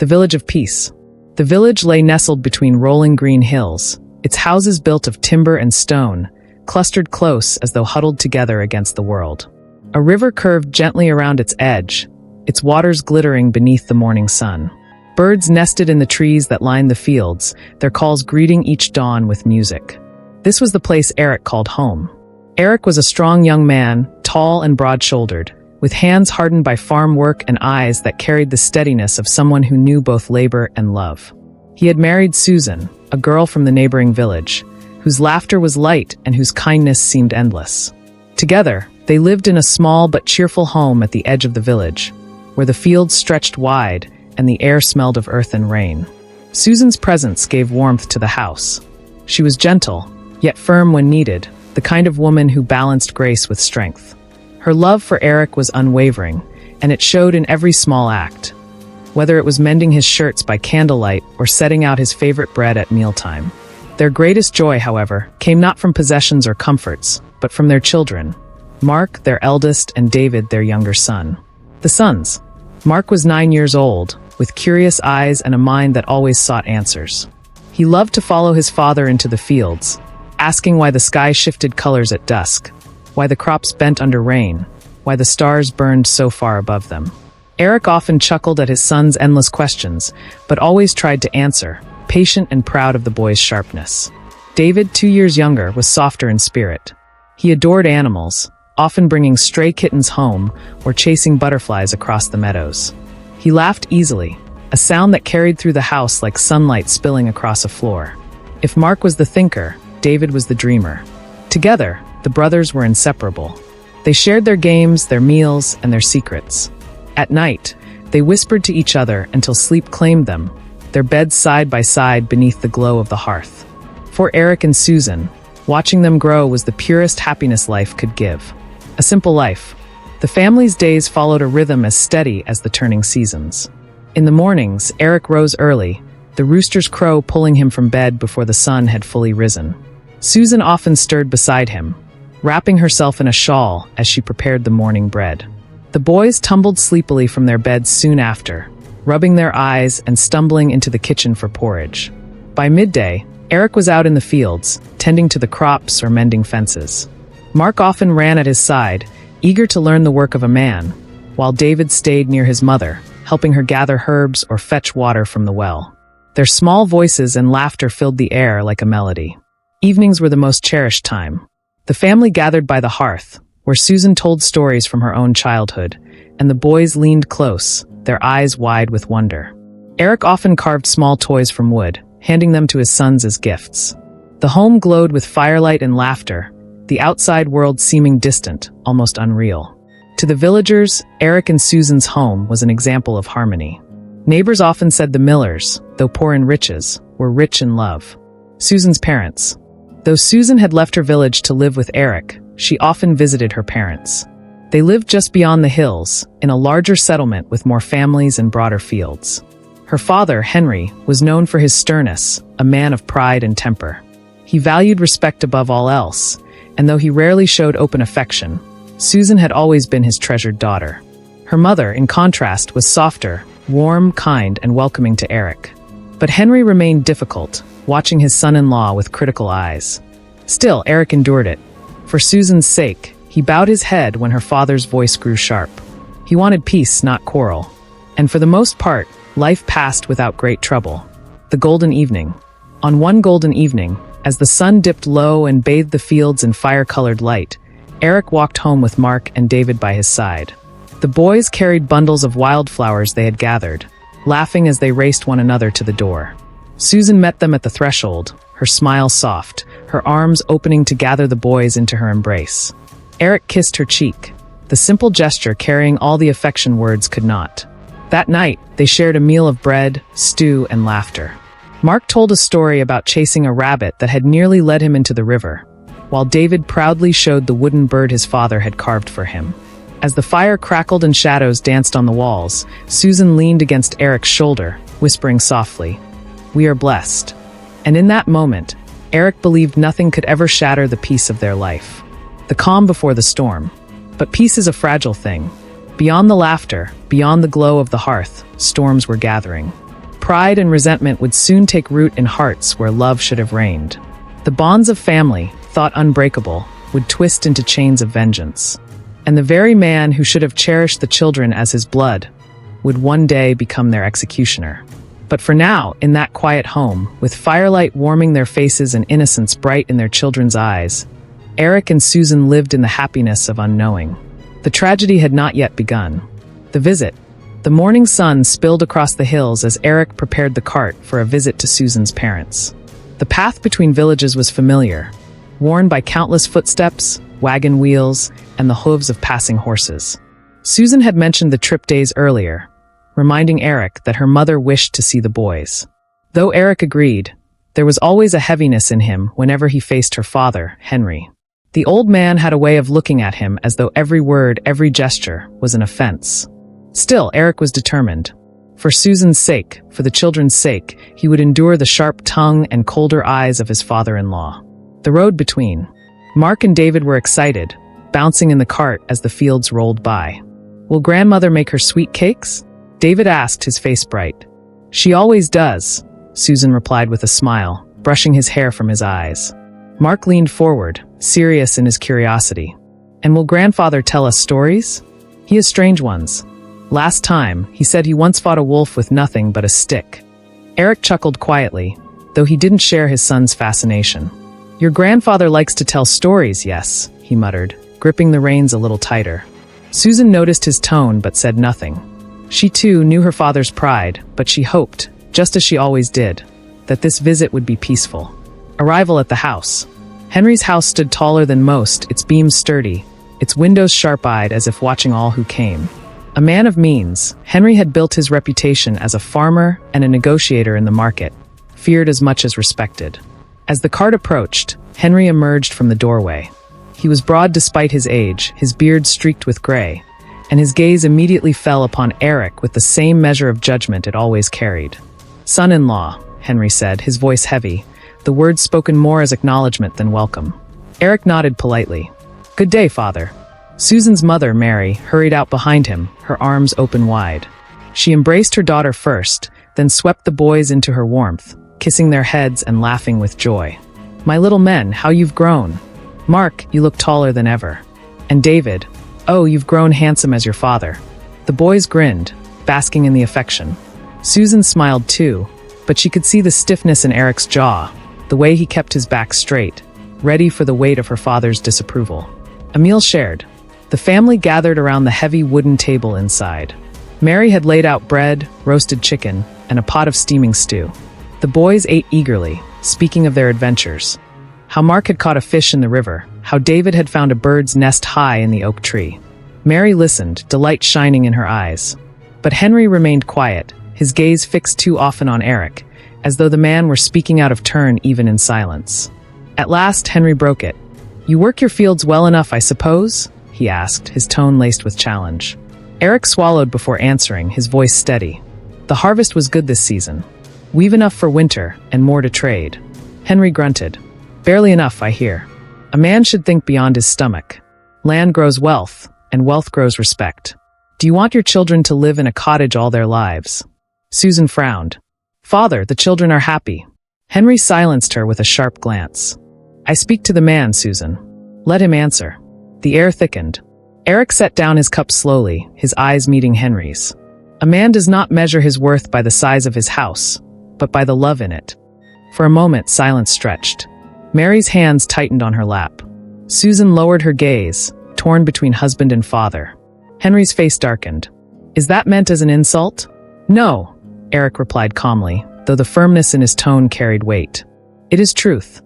The village of peace. The village lay nestled between rolling green hills, its houses built of timber and stone, clustered close as though huddled together against the world. A river curved gently around its edge, its waters glittering beneath the morning sun. Birds nested in the trees that lined the fields, their calls greeting each dawn with music. This was the place Eric called home. Eric was a strong young man, tall and broad-shouldered, with hands hardened by farm work and eyes that carried the steadiness of someone who knew both labor and love. He had married Susan, a girl from the neighboring village, whose laughter was light and whose kindness seemed endless. Together, they lived in a small but cheerful home at the edge of the village, where the fields stretched wide and the air smelled of earth and rain. Susan's presence gave warmth to the house. She was gentle, yet firm when needed, the kind of woman who balanced grace with strength. Her love for Eric was unwavering, and it showed in every small act. Whether it was mending his shirts by candlelight or setting out his favorite bread at mealtime. Their greatest joy, however, came not from possessions or comforts, but from their children. Mark, their eldest, and David, their younger son. The sons. Mark was 9 years old, with curious eyes and a mind that always sought answers. He loved to follow his father into the fields, asking why the sky shifted colors at dusk, why the crops bent under rain, why the stars burned so far above them. Eric often chuckled at his son's endless questions, but always tried to answer, patient and proud of the boy's sharpness. David, 2 years younger, was softer in spirit. He adored animals, often bringing stray kittens home or chasing butterflies across the meadows. He laughed easily, a sound that carried through the house like sunlight spilling across a floor. If Mark was the thinker, David was the dreamer. Together, the brothers were inseparable. They shared their games, their meals, and their secrets. At night, they whispered to each other until sleep claimed them, their beds side by side beneath the glow of the hearth. For Eric and Susan, watching them grow was the purest happiness life could give. A simple life. The family's days followed a rhythm as steady as the turning seasons. In the mornings, Eric rose early, the rooster's crow pulling him from bed before the sun had fully risen. Susan often stirred beside him, wrapping herself in a shawl as she prepared the morning bread. The boys tumbled sleepily from their beds soon after, rubbing their eyes and stumbling into the kitchen for porridge. By midday, Eric was out in the fields, tending to the crops or mending fences. Mark often ran at his side, eager to learn the work of a man, while David stayed near his mother, helping her gather herbs or fetch water from the well. Their small voices and laughter filled the air like a melody. Evenings were the most cherished time. The family gathered by the hearth, where Susan told stories from her own childhood, and the boys leaned close, their eyes wide with wonder. Eric often carved small toys from wood, handing them to his sons as gifts. The home glowed with firelight and laughter, the outside world seeming distant, almost unreal. To the villagers, Eric and Susan's home was an example of harmony. Neighbors often said the Millers, though poor in riches, were rich in love. Susan's parents. Though Susan had left her village to live with Eric, she often visited her parents. They lived just beyond the hills, in a larger settlement with more families and broader fields. Her father, Henry, was known for his sternness, a man of pride and temper. He valued respect above all else, and though he rarely showed open affection, Susan had always been his treasured daughter. Her mother, in contrast, was softer, warm, kind, and welcoming to Eric. But Henry remained difficult, watching his son-in-law with critical eyes. Still, Eric endured it. For Susan's sake, he bowed his head when her father's voice grew sharp. He wanted peace, not quarrel. And for the most part, life passed without great trouble. The golden evening. On one golden evening, as the sun dipped low and bathed the fields in fire-colored light, Eric walked home with Mark and David by his side. The boys carried bundles of wildflowers they had gathered, laughing as they raced one another to the door. Susan met them at the threshold, her smile soft, her arms opening to gather the boys into her embrace. Eric kissed her cheek, the simple gesture carrying all the affection words could not. That night, they shared a meal of bread, stew, and laughter. Mark told a story about chasing a rabbit that had nearly led him into the river, while David proudly showed the wooden bird his father had carved for him. As the fire crackled and shadows danced on the walls, Susan leaned against Eric's shoulder, whispering softly, "We are blessed." And in that moment, Eric believed nothing could ever shatter the peace of their life. The calm before the storm. But peace is a fragile thing. Beyond the laughter, beyond the glow of the hearth, storms were gathering. Pride and resentment would soon take root in hearts where love should have reigned. The bonds of family, thought unbreakable, would twist into chains of vengeance. And the very man who should have cherished the children as his blood would one day become their executioner. But for now, in that quiet home, with firelight warming their faces and innocence bright in their children's eyes, Eric and Susan lived in the happiness of unknowing. The tragedy had not yet begun. The visit. The morning sun spilled across the hills as Eric prepared the cart for a visit to Susan's parents. The path between villages was familiar, worn by countless footsteps, wagon wheels, and the hooves of passing horses. Susan had mentioned the trip days earlier, reminding Eric that her mother wished to see the boys. Though Eric agreed, there was always a heaviness in him whenever he faced her father, Henry. The old man had a way of looking at him as though every word, every gesture was an offense. Still, Eric was determined. For Susan's sake, for the children's sake, he would endure the sharp tongue and colder eyes of his father-in-law. The road between. Mark and David were excited, bouncing in the cart as the fields rolled by. "Will grandmother make her sweet cakes?" David asked, his face bright. "She always does," Susan replied with a smile, brushing his hair from his eyes. Mark leaned forward, serious in his curiosity. "And will grandfather tell us stories?" "He has strange ones. Last time, he said he once fought a wolf with nothing but a stick." Eric chuckled quietly, though he didn't share his son's fascination. "Your grandfather likes to tell stories, yes," he muttered, gripping the reins a little tighter. Susan noticed his tone but said nothing. She too knew her father's pride, but she hoped, just as she always did, that this visit would be peaceful. Arrival at the house. Henry's house stood taller than most, its beams sturdy, its windows sharp-eyed as if watching all who came. A man of means, Henry had built his reputation as a farmer and a negotiator in the market, feared as much as respected. As the cart approached, Henry emerged from the doorway. He was broad despite his age, his beard streaked with gray, and his gaze immediately fell upon Eric with the same measure of judgment it always carried. "Son-in-law," Henry said, his voice heavy, the words spoken more as acknowledgement than welcome. Eric nodded politely. "Good day, father." Susan's mother, Mary, hurried out behind him, her arms open wide. She embraced her daughter first, then swept the boys into her warmth, kissing their heads and laughing with joy. "My little men, how you've grown. Mark, you look taller than ever. And David, oh, you've grown handsome as your father." The boys grinned, basking in the affection. Susan smiled too, but she could see the stiffness in Eric's jaw, the way he kept his back straight, ready for the weight of her father's disapproval. A meal shared. The family gathered around the heavy wooden table inside. Mary had laid out bread, roasted chicken, and a pot of steaming stew. The boys ate eagerly, speaking of their adventures. How Mark had caught a fish in the river, how David had found a bird's nest high in the oak tree. Mary listened, delight shining in her eyes. But Henry remained quiet, his gaze fixed too often on Eric, as though the man were speaking out of turn even in silence. At last, Henry broke it. "You work your fields well enough, I suppose?" he asked, his tone laced with challenge. Eric swallowed before answering, his voice steady. "The harvest was good this season. We've enough for winter, and more to trade." Henry grunted. "Barely enough, I hear. A man should think beyond his stomach. Land grows wealth, and wealth grows respect. Do you want your children to live in a cottage all their lives?" Susan frowned. "Father, the children are happy." Henry silenced her with a sharp glance. "I speak to the man, Susan. Let him answer." The air thickened. Eric set down his cup slowly, his eyes meeting Henry's. "A man does not measure his worth by the size of his house, but by the love in it." For a moment, silence stretched. Mary's hands tightened on her lap. Susan lowered her gaze, torn between husband and father. Henry's face darkened. "Is that meant as an insult?" "No," Eric replied calmly, though the firmness in his tone carried weight. "It is truth."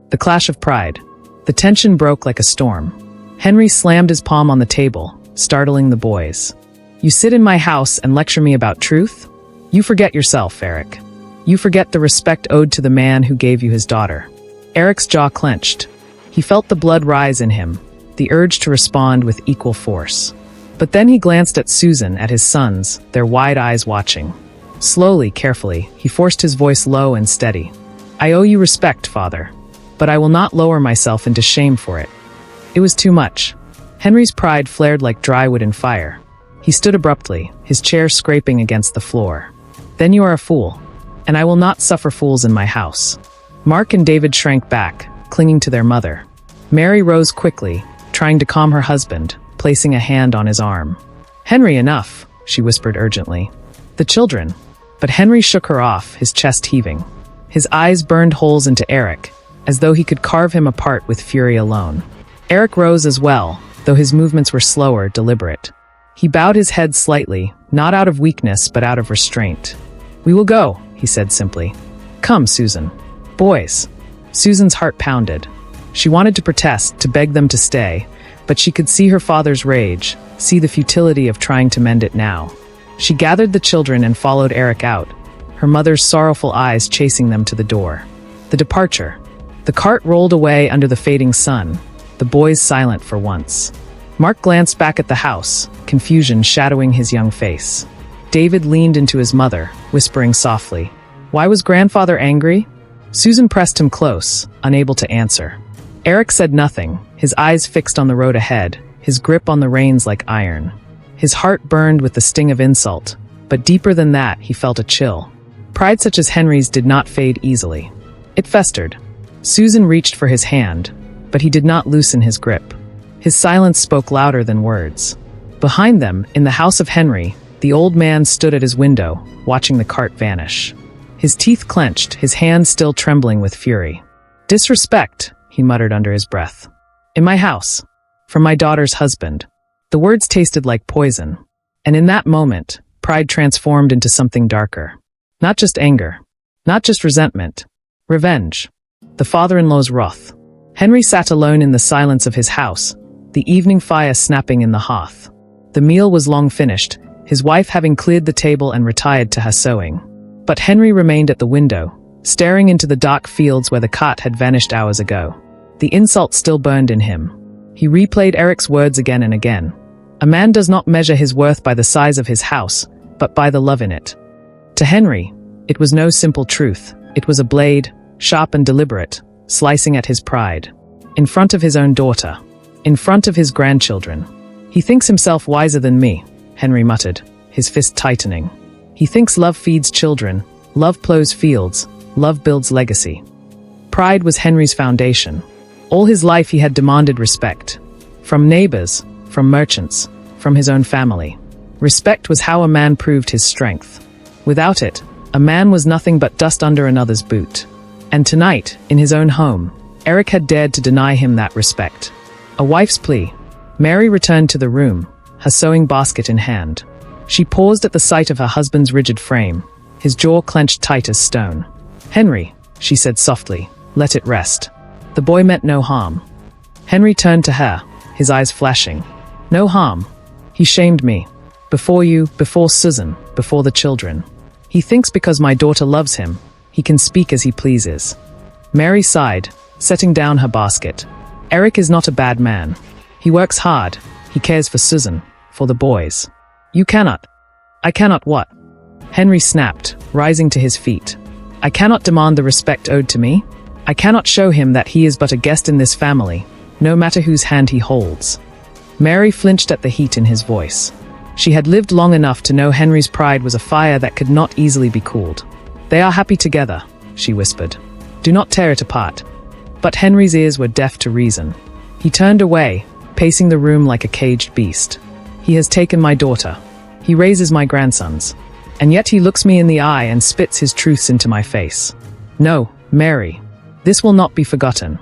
The clash of pride. The tension broke like a storm. Henry slammed his palm on the table, startling the boys. "You sit in my house and lecture me about truth? You forget yourself, Eric. You forget the respect owed to the man who gave you his daughter." Eric's jaw clenched. He felt the blood rise in him, the urge to respond with equal force. But then he glanced at Susan, at his sons, their wide eyes watching. Slowly, carefully, he forced his voice low and steady. "I owe you respect, father, but I will not lower myself into shame for it." It was too much. Henry's pride flared like dry wood in fire. He stood abruptly, his chair scraping against the floor. "Then you are a fool. and I will not suffer fools in my house." Mark and David shrank back, clinging to their mother. Mary rose quickly, trying to calm her husband, placing a hand on his arm. "Henry, enough," she whispered urgently. "The children." But Henry shook her off, his chest heaving. His eyes burned holes into Eric, as though he could carve him apart with fury alone. Eric rose as well, though his movements were slower, deliberate. He bowed his head slightly, not out of weakness but out of restraint. "We will go," he said simply. "Come, Susan." "Boys." Susan's heart pounded. She wanted to protest, to beg them to stay, but she could see her father's rage, see the futility of trying to mend it now. She gathered the children and followed Eric out, her mother's sorrowful eyes chasing them to the door. The departure. The cart rolled away under the fading sun, the boys silent for once. Mark glanced back at the house, confusion shadowing his young face. David leaned into his mother, whispering softly, "Why was grandfather angry?" Susan pressed him close, unable to answer. Eric said nothing, his eyes fixed on the road ahead, his grip on the reins like iron. His heart burned with the sting of insult, but deeper than that he felt a chill. Pride such as Henry's did not fade easily. It festered. Susan reached for his hand, but he did not loosen his grip. His silence spoke louder than words. Behind them, in the house of Henry, the old man stood at his window, watching the cart vanish. His teeth clenched, his hands still trembling with fury. "Disrespect," he muttered under his breath. "In my house. From my daughter's husband." The words tasted like poison. And in that moment, pride transformed into something darker. Not just anger. Not just resentment. Revenge. The father-in-law's wrath. Henry sat alone in the silence of his house, the evening fire snapping in the hearth. The meal was long finished, his wife having cleared the table and retired to her sewing. But Henry remained at the window, staring into the dark fields where the cart had vanished hours ago. The insult still burned in him. He replayed Eric's words again and again. A man does not measure his worth by the size of his house, but by the love in it. To Henry, it was no simple truth. It was a blade, sharp and deliberate, slicing at his pride. In front of his own daughter. In front of his grandchildren. "He thinks himself wiser than me," Henry muttered, his fist tightening. "He thinks love feeds children, love plows fields, love builds legacy." Pride was Henry's foundation. All his life he had demanded respect. From neighbors, from merchants, from his own family. Respect was how a man proved his strength. Without it, a man was nothing but dust under another's boot. And tonight, in his own home, Eric had dared to deny him that respect. A wife's plea. Mary returned to the room, her sewing basket in hand. She paused at the sight of her husband's rigid frame, his jaw clenched tight as stone. "Henry," she said softly, "let it rest. The boy meant no harm." Henry turned to her, his eyes flashing. "No harm. He shamed me. Before you, before Susan, before the children. He thinks because my daughter loves him, he can speak as he pleases." Mary sighed, setting down her basket. "Eric is not a bad man. He works hard. He cares for Susan, for the boys. You cannot." "I cannot what?" Henry snapped, rising to his feet. "I cannot demand the respect owed to me. I cannot show him that he is but a guest in this family, no matter whose hand he holds." Mary flinched at the heat in his voice. She had lived long enough to know Henry's pride was a fire that could not easily be cooled. "They are happy together," she whispered. "Do not tear it apart." But Henry's ears were deaf to reason. He turned away, pacing the room like a caged beast. "He has taken my daughter. He raises my grandsons. And yet he looks me in the eye and spits his truths into my face. No, Mary. This will not be forgotten."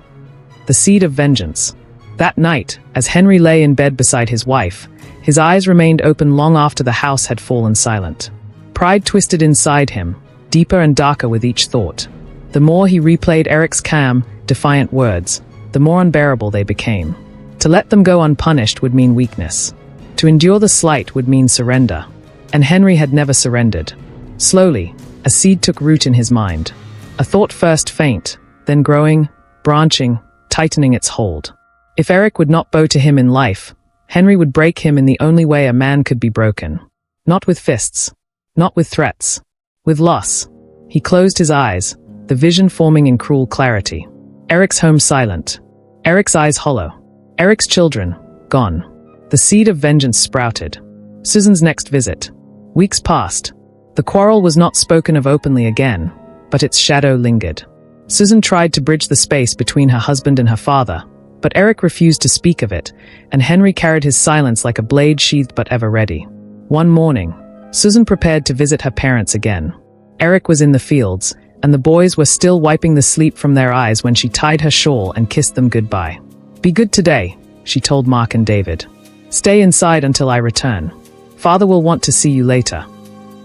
The seed of vengeance. That night, as Henry lay in bed beside his wife, his eyes remained open long after the house had fallen silent. Pride twisted inside him, deeper and darker with each thought. The more he replayed Eric's calm, defiant words, the more unbearable they became. To let them go unpunished would mean weakness. To endure the slight would mean surrender. And Henry had never surrendered. Slowly, a seed took root in his mind. A thought first faint, then growing, branching, tightening its hold. If Eric would not bow to him in life, Henry would break him in the only way a man could be broken. Not with fists. Not with threats. With loss. He closed his eyes, the vision forming in cruel clarity. Eric's home silent. Eric's eyes hollow. Eric's children, gone. The seed of vengeance sprouted. Susan's next visit. Weeks passed. The quarrel was not spoken of openly again, but its shadow lingered. Susan tried to bridge the space between her husband and her father, but Eric refused to speak of it, and Henry carried his silence like a blade sheathed but ever ready. One morning, Susan prepared to visit her parents again. Eric was in the fields, and the boys were still wiping the sleep from their eyes when she tied her shawl and kissed them goodbye. "Be good today," she told Mark and David. "Stay inside until I return. Father will want to see you later."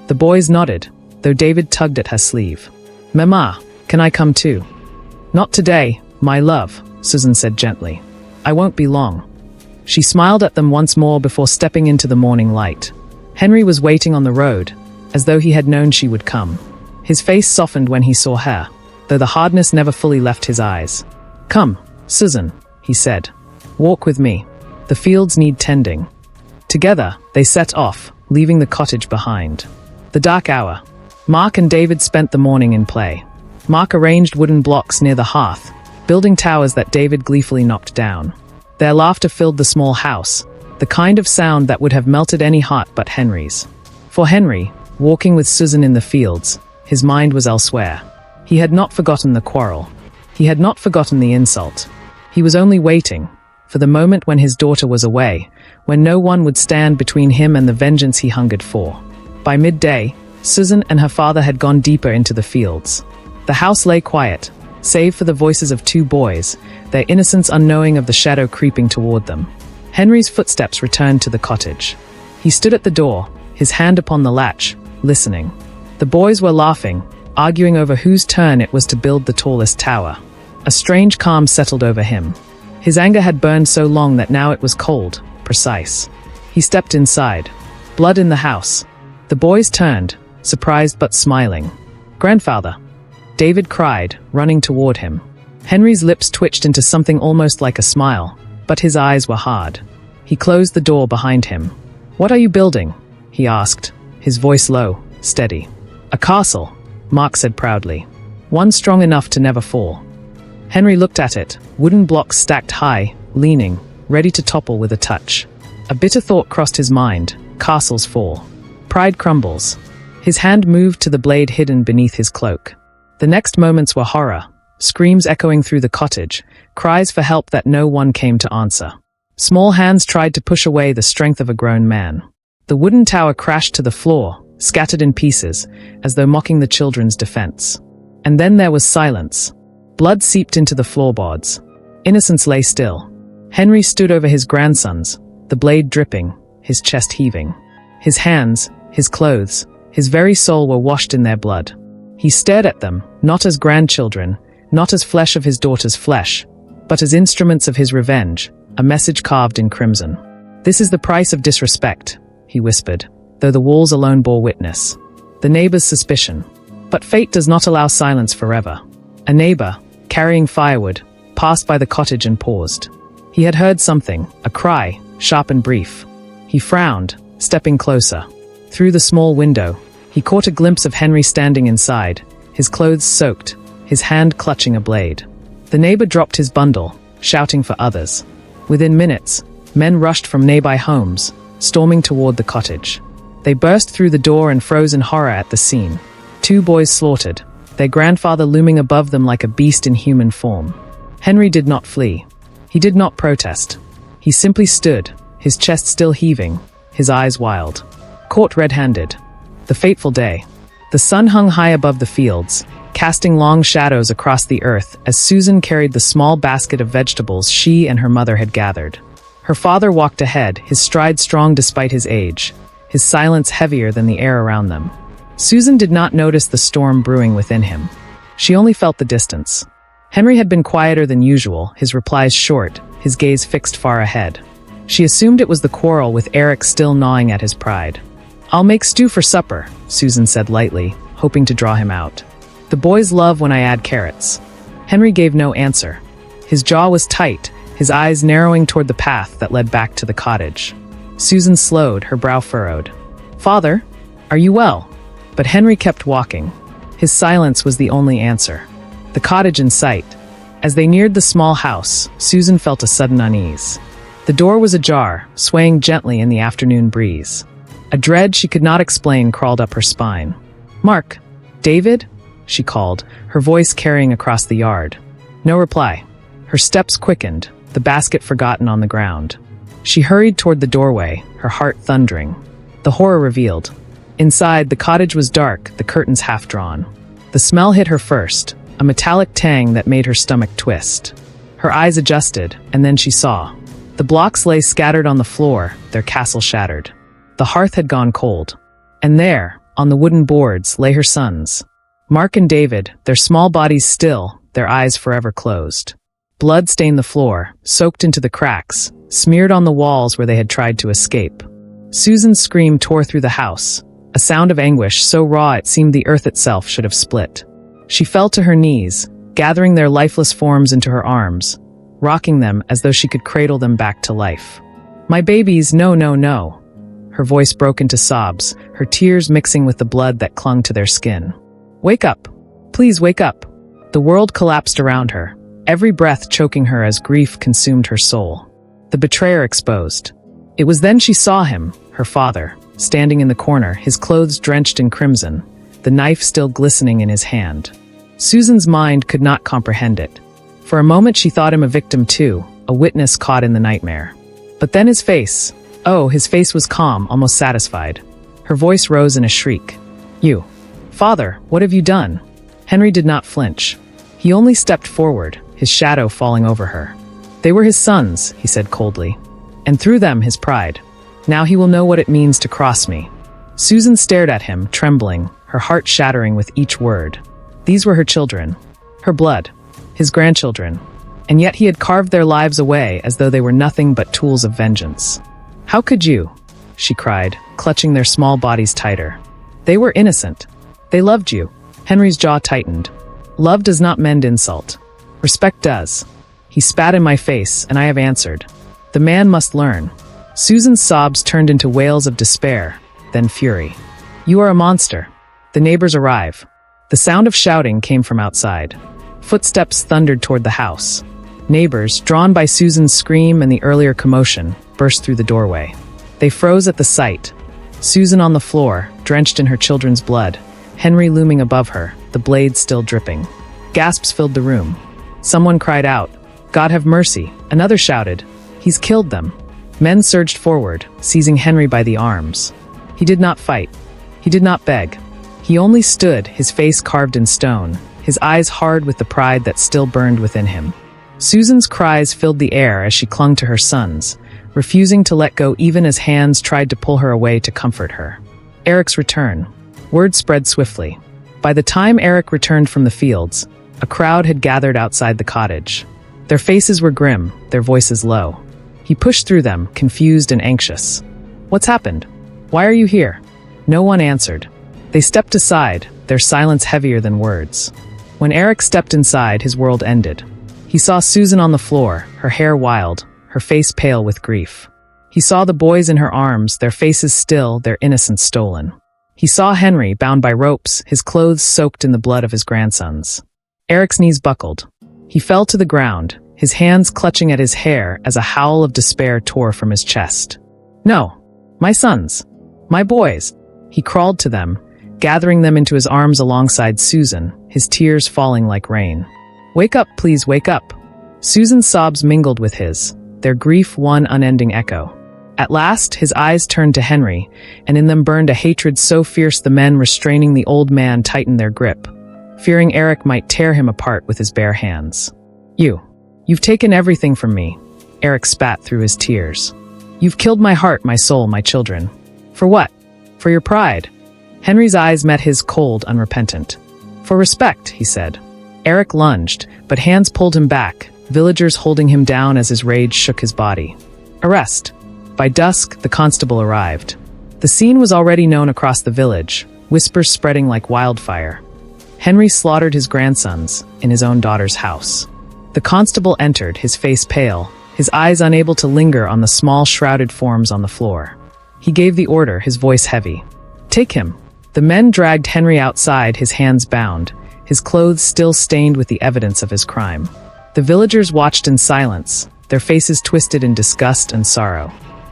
The boys nodded, though David tugged at her sleeve. "Mama, can I come too?" "Not today, my love," Susan said gently. "I won't be long." She smiled at them once more before stepping into the morning light. Henry was waiting on the road, as though he had known she would come. His face softened when he saw her, though the hardness never fully left his eyes. "Come, Susan," he said. "Walk with me. The fields need tending." Together, they set off, leaving the cottage behind. The dark hour. Mark and David spent the morning in play. Mark arranged wooden blocks near the hearth, building towers that David gleefully knocked down. Their laughter filled the small house, the kind of sound that would have melted any heart but Henry's. For Henry, walking with Susan in the fields, his mind was elsewhere. He had not forgotten the quarrel. He had not forgotten the insult. He was only waiting for the moment when his daughter was away, when no one would stand between him and the vengeance he hungered for. By midday, Susan and her father had gone deeper into the fields. The house lay quiet, save for the voices of two boys, their innocence unknowing of the shadow creeping toward them. Henry's footsteps returned to the cottage. He stood at the door, his hand upon the latch, listening. The boys were laughing, arguing over whose turn it was to build the tallest tower. A strange calm settled over him. His anger had burned so long that now it was cold, precise. He stepped inside. Blood in the house. The boys turned, surprised but smiling. "Grandfather!" David cried, running toward him. Henry's lips twitched into something almost like a smile, but his eyes were hard. He closed the door behind him. "What are you building?" he asked, his voice low, steady. "A castle," Mark said proudly. "One strong enough to never fall." Henry looked at it, wooden blocks stacked high, leaning, ready to topple with a touch. A bitter thought crossed his mind: castles fall. Pride crumbles. His hand moved to the blade hidden beneath his cloak. The next moments were horror, screams echoing through the cottage, cries for help that no one came to answer. Small hands tried to push away the strength of a grown man. The wooden tower crashed to the floor, scattered in pieces, as though mocking the children's defense. And then there was silence. Blood seeped into the floorboards. Innocence lay still. Henry stood over his grandsons, the blade dripping, his chest heaving. His hands, his clothes, his very soul were washed in their blood. He stared at them, not as grandchildren, not as flesh of his daughter's flesh, but as instruments of his revenge, a message carved in crimson. "This is the price of disrespect," he whispered, though the walls alone bore witness. The neighbor's suspicion. But fate does not allow silence forever. A neighbor, carrying firewood, passed by the cottage and paused. He had heard something, a cry, sharp and brief. He frowned, stepping closer. Through the small window, he caught a glimpse of Henry standing inside, his clothes soaked, his hand clutching a blade. The neighbor dropped his bundle, shouting for others. Within minutes, men rushed from nearby homes, storming toward the cottage. They burst through the door and froze in horror at the scene. Two boys slaughtered, their grandfather looming above them like a beast in human form. Henry did not flee. He did not protest. He simply stood, his chest still heaving, his eyes wild. Caught red-handed. The fateful day. The sun hung high above the fields, casting long shadows across the earth as Susan carried the small basket of vegetables she and her mother had gathered. Her father walked ahead, his stride strong despite his age, his silence heavier than the air around them. Susan did not notice the storm brewing within him. She only felt the distance. Henry had been quieter than usual, his replies short, his gaze fixed far ahead. She assumed it was the quarrel, with Eric still gnawing at his pride. "I'll make stew for supper," Susan said lightly, hoping to draw him out. "The boys love when I add carrots." Henry gave no answer. His jaw was tight, his eyes narrowing toward the path that led back to the cottage. Susan slowed, her brow furrowed. "Father, are you well?" But Henry kept walking. His silence was the only answer. The cottage in sight. As they neared the small house, Susan felt a sudden unease. The door was ajar, swaying gently in the afternoon breeze. A dread she could not explain crawled up her spine. "Mark! David?" she called, her voice carrying across the yard. No reply. Her steps quickened, the basket forgotten on the ground. She hurried toward the doorway, her heart thundering. The horror revealed. Inside, the cottage was dark, the curtains half drawn. The smell hit her first, a metallic tang that made her stomach twist. Her eyes adjusted, and then she saw. The blocks lay scattered on the floor, their castle shattered. The hearth had gone cold. And there, on the wooden boards, lay her sons. Mark and David, their small bodies still, their eyes forever closed. Blood stained the floor, soaked into the cracks, smeared on the walls where they had tried to escape. Susan's scream tore through the house, a sound of anguish so raw it seemed the earth itself should have split. She fell to her knees, gathering their lifeless forms into her arms, rocking them as though she could cradle them back to life. "My babies, no, no, no." Her voice broke into sobs, her tears mixing with the blood that clung to their skin. "Wake up. Please wake up." The world collapsed around her, every breath choking her as grief consumed her soul. The betrayer exposed. It was then she saw him, her father, standing in the corner, his clothes drenched in crimson, the knife still glistening in his hand. Susan's mind could not comprehend it. For a moment she thought him a victim too, a witness caught in the nightmare. But then his face. Oh, his face was calm, almost satisfied. Her voice rose in a shriek. "You. Father, what have you done?" Henry did not flinch. He only stepped forward, his shadow falling over her. "They were his sons," he said coldly. "And through them his pride. Now he will know what it means to cross me." Susan stared at him, trembling, her heart shattering with each word. These were her children, her blood, his grandchildren, and yet he had carved their lives away as though they were nothing but tools of vengeance. "How could you?" she cried, clutching their small bodies tighter. "They were innocent. They loved you." Henry's jaw tightened. "Love does not mend insult. Respect does. He spat in my face, and I have answered. The man must learn." Susan's sobs turned into wails of despair, then fury. "You are a monster." The neighbors arrive. The sound of shouting came from outside. Footsteps thundered toward the house. Neighbors, drawn by Susan's scream and the earlier commotion, burst through the doorway. They froze at the sight. Susan on the floor, drenched in her children's blood, Henry looming above her, the blade still dripping. Gasps filled the room. Someone cried out, "God have mercy." Another shouted, "He's killed them." Men surged forward, seizing Henry by the arms. He did not fight. He did not beg. He only stood, his face carved in stone, his eyes hard with the pride that still burned within him. Susan's cries filled the air as she clung to her sons, refusing to let go even as hands tried to pull her away to comfort her. Eric's return. Word spread swiftly. By the time Eric returned from the fields, a crowd had gathered outside the cottage. Their faces were grim, their voices low. He pushed through them, confused and anxious. "What's happened? Why are you here?" No one answered. They stepped aside, their silence heavier than words. When Eric stepped inside, his world ended. He saw Susan on the floor, her hair wild, her face pale with grief. He saw the boys in her arms, their faces still, their innocence stolen. He saw Henry, bound by ropes, his clothes soaked in the blood of his grandsons. Eric's knees buckled. He fell to the ground, his hands clutching at his hair as a howl of despair tore from his chest. "No, my sons, my boys." He crawled to them, gathering them into his arms alongside Susan, his tears falling like rain. "Wake up, please, wake up." Susan's sobs mingled with his, their grief one unending echo. At last, his eyes turned to Henry, and in them burned a hatred so fierce the men restraining the old man tightened their grip, fearing Eric might tear him apart with his bare hands. You've taken everything from me," Eric spat through his tears. "You've killed my heart, my soul, my children. For what? For your pride." Henry's eyes met his, cold, unrepentant. "For respect," he said. Eric lunged, but hands pulled him back, villagers holding him down as his rage shook his body. Arrest. By dusk, the constable arrived. The scene was already known across the village, whispers spreading like wildfire. Henry slaughtered his grandsons in his own daughter's house. The constable entered, his face pale, his eyes unable to linger on the small shrouded forms on the floor. He gave the order, his voice heavy. "Take him." The men dragged Henry outside, his hands bound, his clothes still stained with the evidence of his crime. The villagers watched in silence, their faces twisted in disgust and sorrow.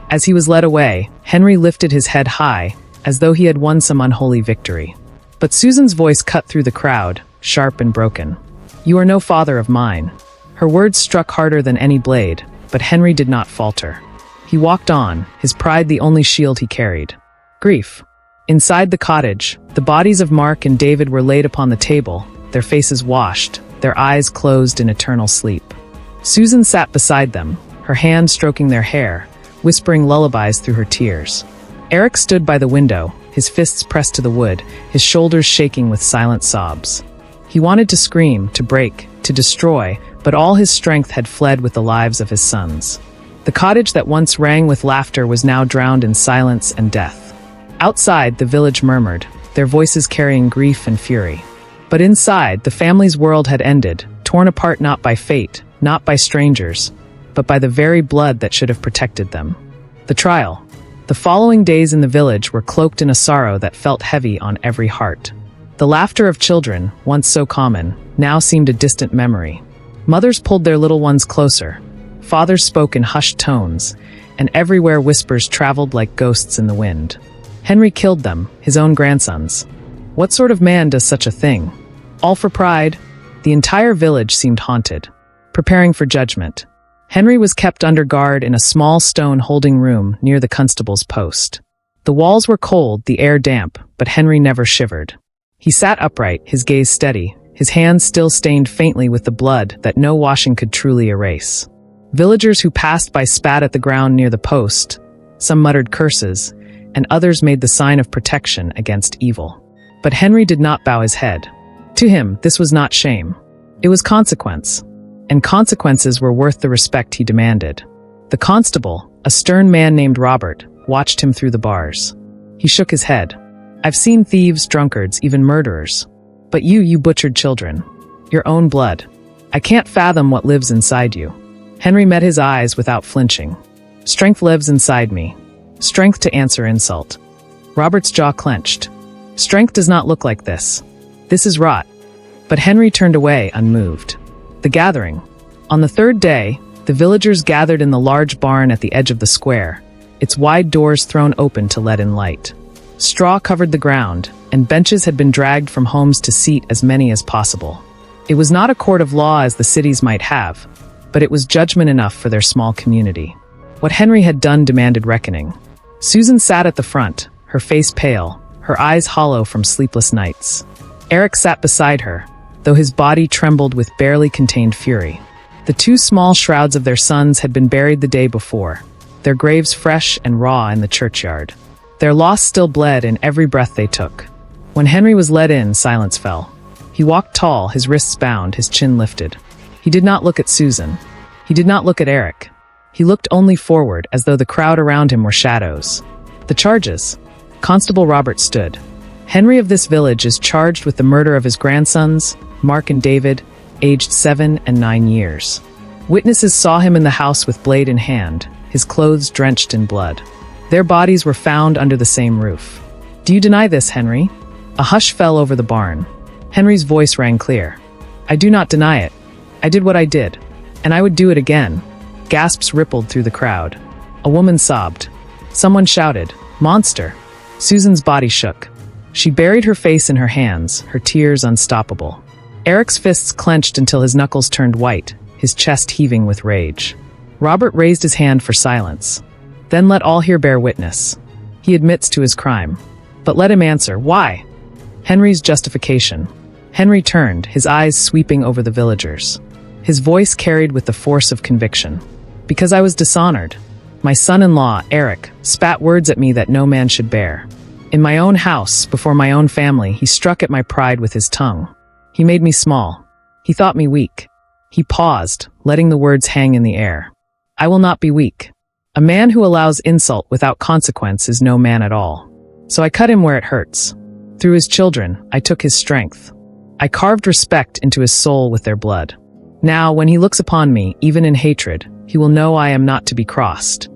As he was led away, Henry lifted his head high, as though he had won some unholy victory. But Susan's voice cut through the crowd, sharp and broken. "You are no father of mine." Her words struck harder than any blade, but Henry did not falter. He walked on, his pride the only shield he carried. Grief. Inside the cottage, the bodies of Mark and David were laid upon the table, their faces washed, their eyes closed in eternal sleep. Susan sat beside them, her hand stroking their hair, whispering lullabies through her tears. Eric stood by the window, his fists pressed to the wood, his shoulders shaking with silent sobs. He wanted to scream, to break, to destroy, but all his strength had fled with the lives of his sons. The cottage that once rang with laughter was now drowned in silence and death. Outside, the village murmured, their voices carrying grief and fury. But inside, the family's world had ended, torn apart not by fate, not by strangers, but by the very blood that should have protected them. The trial. The following days in the village were cloaked in a sorrow that felt heavy on every heart. The laughter of children, once so common, now seemed a distant memory. Mothers pulled their little ones closer. Fathers spoke in hushed tones, and everywhere whispers traveled like ghosts in the wind. Henry killed them, his own grandsons. What sort of man does such a thing? All for pride? The entire village seemed haunted, preparing for judgment. Henry was kept under guard in a small stone holding room near the constable's post. The walls were cold, the air damp, but Henry never shivered. He sat upright, his gaze steady, his hands still stained faintly with the blood that no washing could truly erase. Villagers who passed by spat at the ground near the post. Some muttered curses, and others made the sign of protection against evil. But Henry did not bow his head. To him, this was not shame. It was consequence. And consequences were worth the respect he demanded. The constable, a stern man named Robert, watched him through the bars. He shook his head. "I've seen thieves, drunkards, even murderers. But you butchered children. Your own blood. I can't fathom what lives inside you." Henry met his eyes without flinching. "Strength lives inside me. Strength to answer insult." Robert's jaw clenched. "Strength does not look like this. This is rot." But Henry turned away, unmoved. The gathering. On the third day, the villagers gathered in the large barn at the edge of the square, its wide doors thrown open to let in light. Straw covered the ground, and benches had been dragged from homes to seat as many as possible. It was not a court of law as the cities might have, but it was judgment enough for their small community. What Henry had done demanded reckoning. Susan sat at the front, her face pale, her eyes hollow from sleepless nights. Eric sat beside her, though his body trembled with barely contained fury. The two small shrouds of their sons had been buried the day before, their graves fresh and raw in the churchyard. Their loss still bled in every breath they took. When Henry was led in, silence fell. He walked tall, his wrists bound, his chin lifted. He did not look at Susan. He did not look at Eric. He looked only forward, as though the crowd around him were shadows. The charges. Constable Robert stood. Henry of this village is charged with the murder of his grandsons, Mark and David, aged 7 and 9 years. Witnesses saw him in the house with blade in hand, his clothes drenched in blood. Their bodies were found under the same roof. "Do you deny this, Henry?" A hush fell over the barn. Henry's voice rang clear. "I do not deny it. I did what I did, and I would do it again." Gasps rippled through the crowd. A woman sobbed. Someone shouted, "Monster!" Susan's body shook. She buried her face in her hands, her tears unstoppable. Eric's fists clenched until his knuckles turned white, his chest heaving with rage. Robert raised his hand for silence. "Then let all here bear witness. He admits to his crime. But let him answer, why?" Henry's justification. Henry turned, his eyes sweeping over the villagers. His voice carried with the force of conviction. "Because I was dishonored. My son-in-law, Eric, spat words at me that no man should bear. In my own house, before my own family, he struck at my pride with his tongue. He made me small. He thought me weak." He paused, letting the words hang in the air. "I will not be weak. A man who allows insult without consequence is no man at all. So I cut him where it hurts. Through his children, I took his strength. I carved respect into his soul with their blood. Now, when he looks upon me, even in hatred, he will know I am not to be crossed."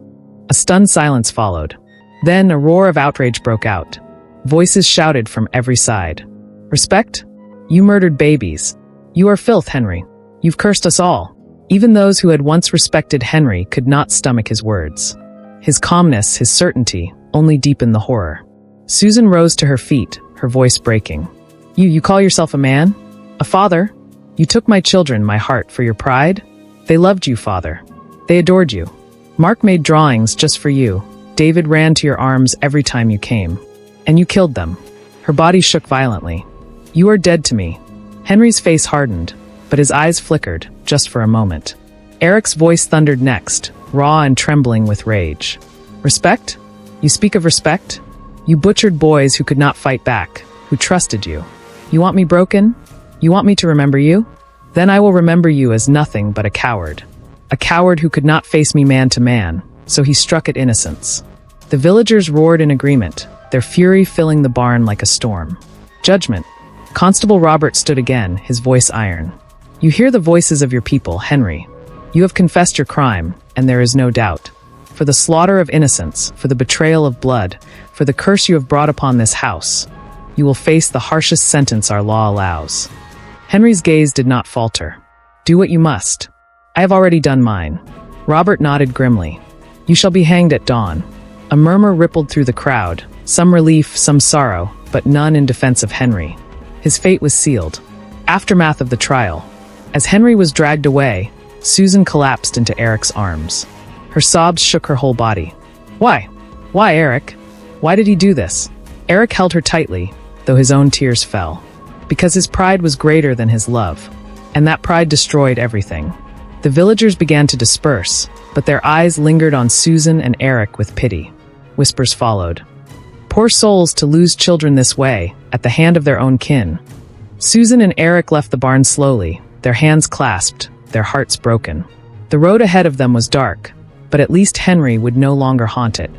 A stunned silence followed. Then a roar of outrage broke out. Voices shouted from every side. "Respect? You murdered babies. You are filth, Henry. You've cursed us all." Even those who had once respected Henry could not stomach his words. His calmness, his certainty, only deepened the horror. Susan rose to her feet, her voice breaking. You call yourself a man? A father? You took my children, my heart, for your pride? They loved you, father. They adored you. Mark made drawings just for you. David ran to your arms every time you came. And you killed them. Her body shook violently. You are dead to me. Henry's face hardened, but his eyes flickered, just for a moment. Eric's voice thundered next, raw and trembling with rage. Respect? You speak of respect? You butchered boys who could not fight back, who trusted you. You want me broken? You want me to remember you? Then I will remember you as nothing but a coward. A coward who could not face me man to man, so he struck at innocence. The villagers roared in agreement, their fury filling the barn like a storm. Judgment. Constable Robert stood again, his voice iron. You hear the voices of your people, Henry. You have confessed your crime, and there is no doubt. For the slaughter of innocents, for the betrayal of blood, for the curse you have brought upon this house, you will face the harshest sentence our law allows. Henry's gaze did not falter. Do what you must. I have already done mine. Robert nodded grimly. You shall be hanged at dawn. A murmur rippled through the crowd, some relief, some sorrow, but none in defense of Henry. His fate was sealed. Aftermath of the trial. As Henry was dragged away, Susan collapsed into Eric's arms. Her sobs shook her whole body. Why? Why, Eric? Why did he do this? Eric held her tightly, though his own tears fell. Because his pride was greater than his love, and that pride destroyed everything. The villagers began to disperse, but their eyes lingered on Susan and Eric with pity. Whispers followed. Poor souls to lose children this way, at the hand of their own kin. Susan and Eric left the barn slowly, their hands clasped, their hearts broken. The road ahead of them was dark, but at least Henry would no longer haunt it.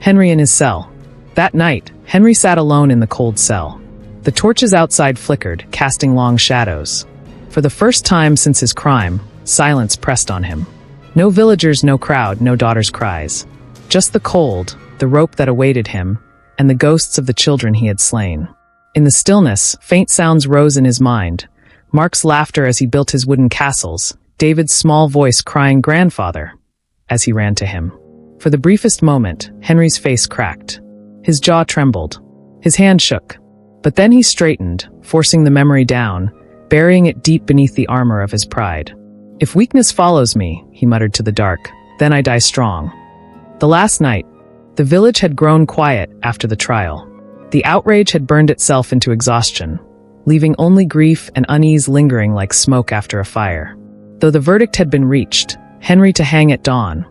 Henry in his cell. That night, Henry sat alone in the cold cell. The torches outside flickered, casting long shadows. For the first time since his crime, silence pressed on him. No villagers, no crowd, no daughter's cries. Just the cold, the rope that awaited him, and the ghosts of the children he had slain. In the stillness, faint sounds rose in his mind. Mark's laughter as he built his wooden castles, David's small voice crying "Grandfather," as he ran to him. For the briefest moment, Henry's face cracked. His jaw trembled. His hand shook. But then he straightened, forcing the memory down, burying it deep beneath the armor of his pride. If weakness follows me, he muttered to the dark, then I die strong. The last night, the village had grown quiet after the trial. The outrage had burned itself into exhaustion, leaving only grief and unease lingering like smoke after a fire. Though the verdict had been reached, Henry to hang at dawn,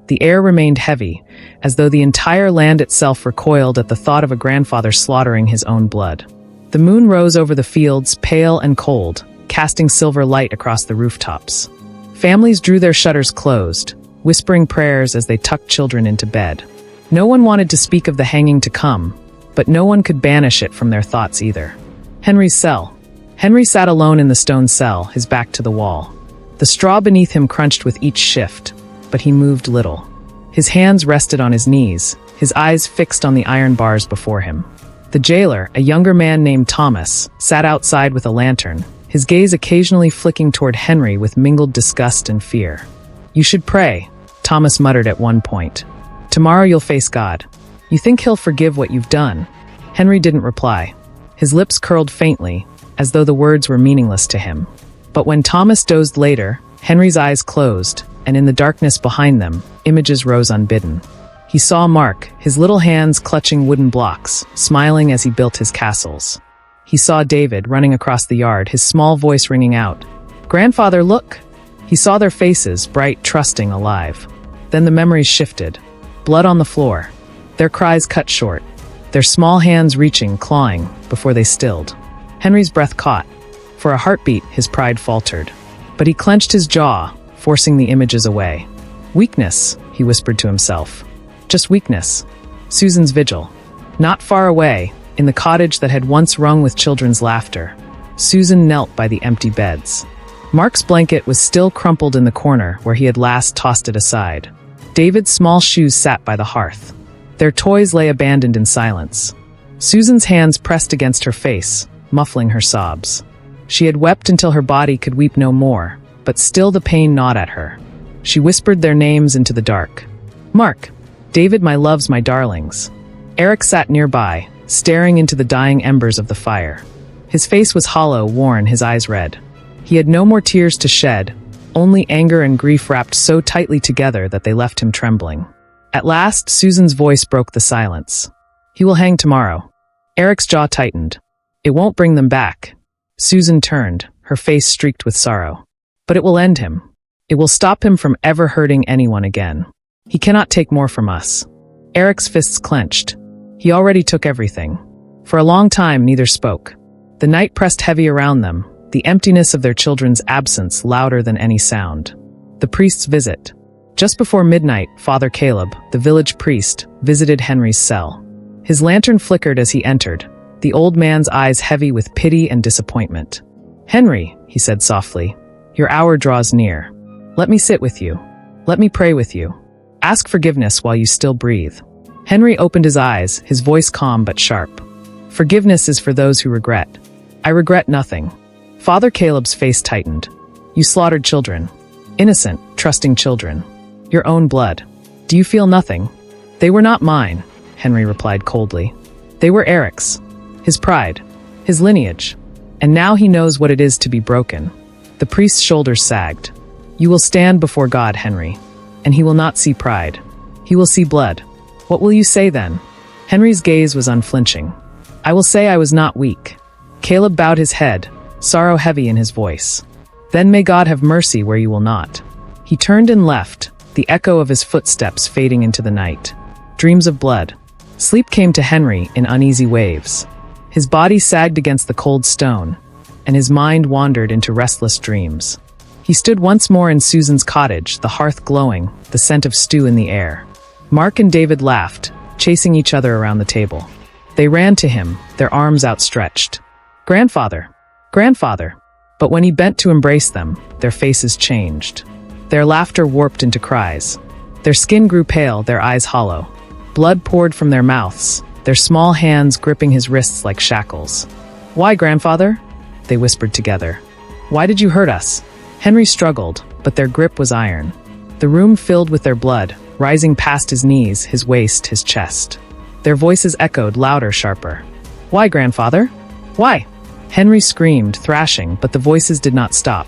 the air remained heavy, as though the entire land itself recoiled at the thought of a grandfather slaughtering his own blood. The moon rose over the fields, pale and cold, casting silver light across the rooftops. Families drew their shutters closed, whispering prayers as they tucked children into bed. No one wanted to speak of the hanging to come, but no one could banish it from their thoughts either. Henry's cell. Henry sat alone in the stone cell, his back to the wall. The straw beneath him crunched with each shift, but he moved little. His hands rested on his knees, his eyes fixed on the iron bars before him. The jailer, a younger man named Thomas, sat outside with a lantern, his gaze occasionally flicking toward Henry with mingled disgust and fear. You should pray, Thomas muttered at one point. Tomorrow you'll face God. You think he'll forgive what you've done? Henry didn't reply. His lips curled faintly, as though the words were meaningless to him. But when Thomas dozed later, Henry's eyes closed, and in the darkness behind them, images rose unbidden. He saw Mark, his little hands clutching wooden blocks, smiling as he built his castles. He saw David running across the yard, his small voice ringing out, "Grandfather, look!" He saw their faces, bright, trusting, alive. Then the memories shifted. Blood on the floor. Their cries cut short, their small hands reaching, clawing, before they stilled. Henry's breath caught. For a heartbeat, his pride faltered. But he clenched his jaw, forcing the images away. Weakness, he whispered to himself. Just weakness. Susan's vigil. Not far away, in the cottage that had once rung with children's laughter, Susan knelt by the empty beds. Mark's blanket was still crumpled in the corner where he had last tossed it aside. David's small shoes sat by the hearth. Their toys lay abandoned in silence. Susan's hands pressed against her face, muffling her sobs. She had wept until her body could weep no more, but still the pain gnawed at her. She whispered their names into the dark. Mark, David, my loves, my darlings. Eric sat nearby, staring into the dying embers of the fire. His face was hollow, worn, his eyes red. He had no more tears to shed, only anger and grief wrapped so tightly together that they left him trembling. At last, Susan's voice broke the silence. He will hang tomorrow. Eric's jaw tightened. It won't bring them back. Susan turned, her face streaked with sorrow. But it will end him. It will stop him from ever hurting anyone again. He cannot take more from us. Eric's fists clenched. He already took everything. For a long time, neither spoke. The night pressed heavy around them, the emptiness of their children's absence louder than any sound. The priest's visit. Just before midnight, Father Caleb, the village priest, visited Henry's cell. His lantern flickered as he entered, the old man's eyes heavy with pity and disappointment. "Henry," he said softly, "your hour draws near. Let me sit with you. Let me pray with you. Ask forgiveness while you still breathe." Henry opened his eyes, his voice calm but sharp. "Forgiveness is for those who regret. I regret nothing." Father Caleb's face tightened. "You slaughtered children. Innocent, trusting children. Your own blood. Do you feel nothing?" "They were not mine," Henry replied coldly. "They were Eric's. His pride. His lineage. And now he knows what it is to be broken." The priest's shoulders sagged. "You will stand before God, Henry. And he will not see pride. He will see blood. What will you say then?" Henry's gaze was unflinching. "I will say I was not weak." Caleb bowed his head, sorrow heavy in his voice. "Then may God have mercy where you will not." He turned and left, the echo of his footsteps fading into the night. Dreams of blood. Sleep came to Henry in uneasy waves. His body sagged against the cold stone, and his mind wandered into restless dreams. He stood once more in Susan's cottage, the hearth glowing, the scent of stew in the air. Mark and David laughed, chasing each other around the table. They ran to him, their arms outstretched. "Grandfather! Grandfather!" But when he bent to embrace them, their faces changed. Their laughter warped into cries. Their skin grew pale, their eyes hollow. Blood poured from their mouths, their small hands gripping his wrists like shackles. "Why, grandfather?" they whispered together. "Why did you hurt us?" Henry struggled, but their grip was iron. The room filled with their blood, rising past his knees, his waist, his chest. Their voices echoed louder, sharper. "Why, grandfather? Why?" Henry screamed, thrashing, but the voices did not stop.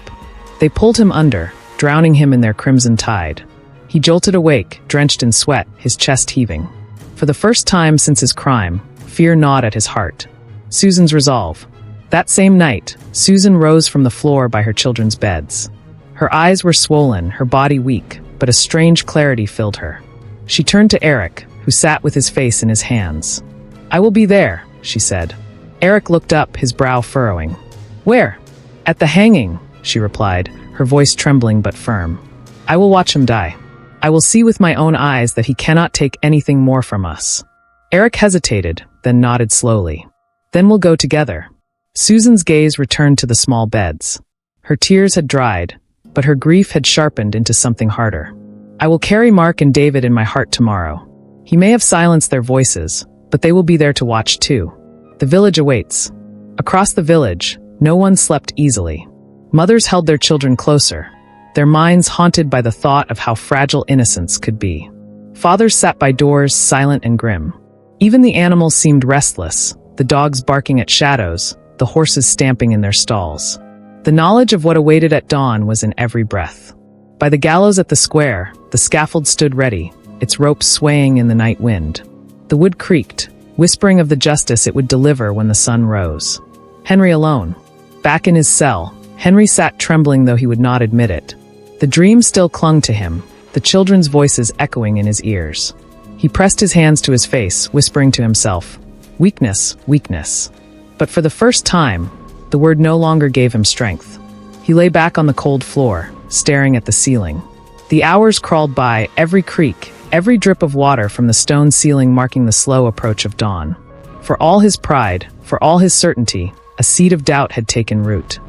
They pulled him under, drowning him in their crimson tide. He jolted awake, drenched in sweat, his chest heaving. For the first time since his crime, fear gnawed at his heart. Susan's resolve. That same night, Susan rose from the floor by her children's beds. Her eyes were swollen, her body weak, but a strange clarity filled her. She turned to Eric, who sat with his face in his hands. "I will be there," she said. Eric looked up, his brow furrowing. "Where?" "At the hanging," she replied, her voice trembling but firm. "I will watch him die. I will see with my own eyes that he cannot take anything more from us." Eric hesitated, then nodded slowly. "Then we'll go together." Susan's gaze returned to the small beds. Her tears had dried, but her grief had sharpened into something harder. "I will carry Mark and David in my heart tomorrow. He may have silenced their voices, but they will be there to watch too. The village awaits." Across the village, no one slept easily. Mothers held their children closer, their minds haunted by the thought of how fragile innocence could be. Fathers sat by doors, silent and grim. Even the animals seemed restless, the dogs barking at shadows, the horses stamping in their stalls. The knowledge of what awaited at dawn was in every breath. By the gallows at the square, the scaffold stood ready, its ropes swaying in the night wind. The wood creaked, whispering of the justice it would deliver when the sun rose. Henry alone. Back in his cell, Henry sat trembling though he would not admit it. The dream still clung to him, the children's voices echoing in his ears. He pressed his hands to his face, whispering to himself, "Weakness, weakness." But for the first time, the word no longer gave him strength. He lay back on the cold floor, staring at the ceiling. The hours crawled by, every creak, every drip of water from the stone ceiling marking the slow approach of dawn. For all his pride, for all his certainty, a seed of doubt had taken root.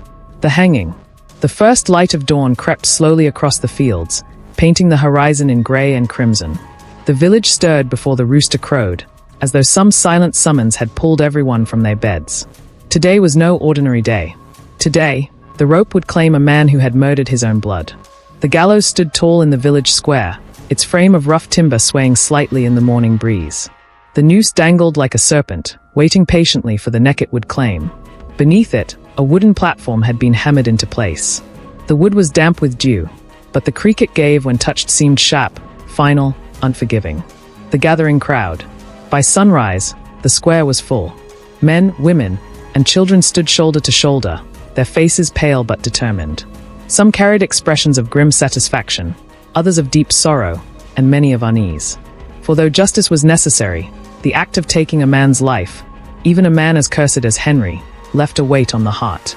The hanging. The first light of dawn crept slowly across the fields, painting the horizon in gray and crimson. The village stirred before the rooster crowed, as though some silent summons had pulled everyone from their beds. Today was no ordinary day. Today, the rope would claim a man who had murdered his own blood. The gallows stood tall in the village square, its frame of rough timber swaying slightly in the morning breeze. The noose dangled like a serpent, waiting patiently for the neck it would claim. Beneath it, a wooden platform had been hammered into place. The wood was damp with dew, but the creak it gave when touched seemed sharp, final, unforgiving. The gathering crowd. By sunrise, the square was full. Men, women, and children stood shoulder to shoulder, their faces pale but determined. Some carried expressions of grim satisfaction, others of deep sorrow, and many of unease. For though justice was necessary, the act of taking a man's life, even a man as cursed as Henry, left a weight on the heart.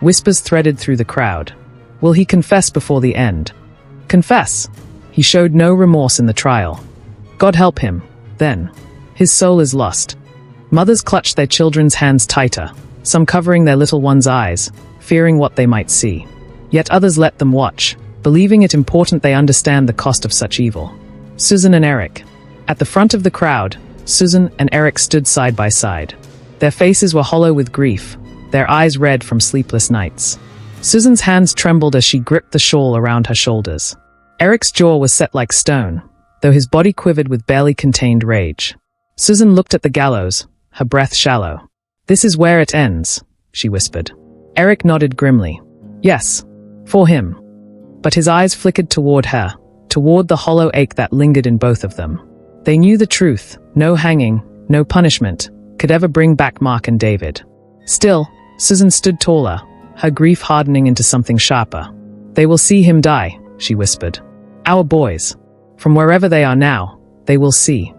Whispers threaded through the crowd. Will he confess before the end? Confess! He showed no remorse in the trial. God help him, then. His soul is lost. Mothers clutched their children's hands tighter, some covering their little ones' eyes, fearing what they might see. Yet others let them watch, believing it important they understand the cost of such evil. Susan and Eric. At the front of the crowd, Susan and Eric stood side by side. Their faces were hollow with grief, their eyes red from sleepless nights. Susan's hands trembled as she gripped the shawl around her shoulders. Eric's jaw was set like stone, though his body quivered with barely contained rage. Susan looked at the gallows, her breath shallow. "This is where it ends," she whispered. Eric nodded grimly. "Yes, for him." But his eyes flickered toward her, toward the hollow ache that lingered in both of them. They knew the truth. No hanging, no punishment, could ever bring back Mark and David. Still, Susan stood taller, her grief hardening into something sharper. "They will see him die," she whispered. "Our boys. From wherever they are now, they will see."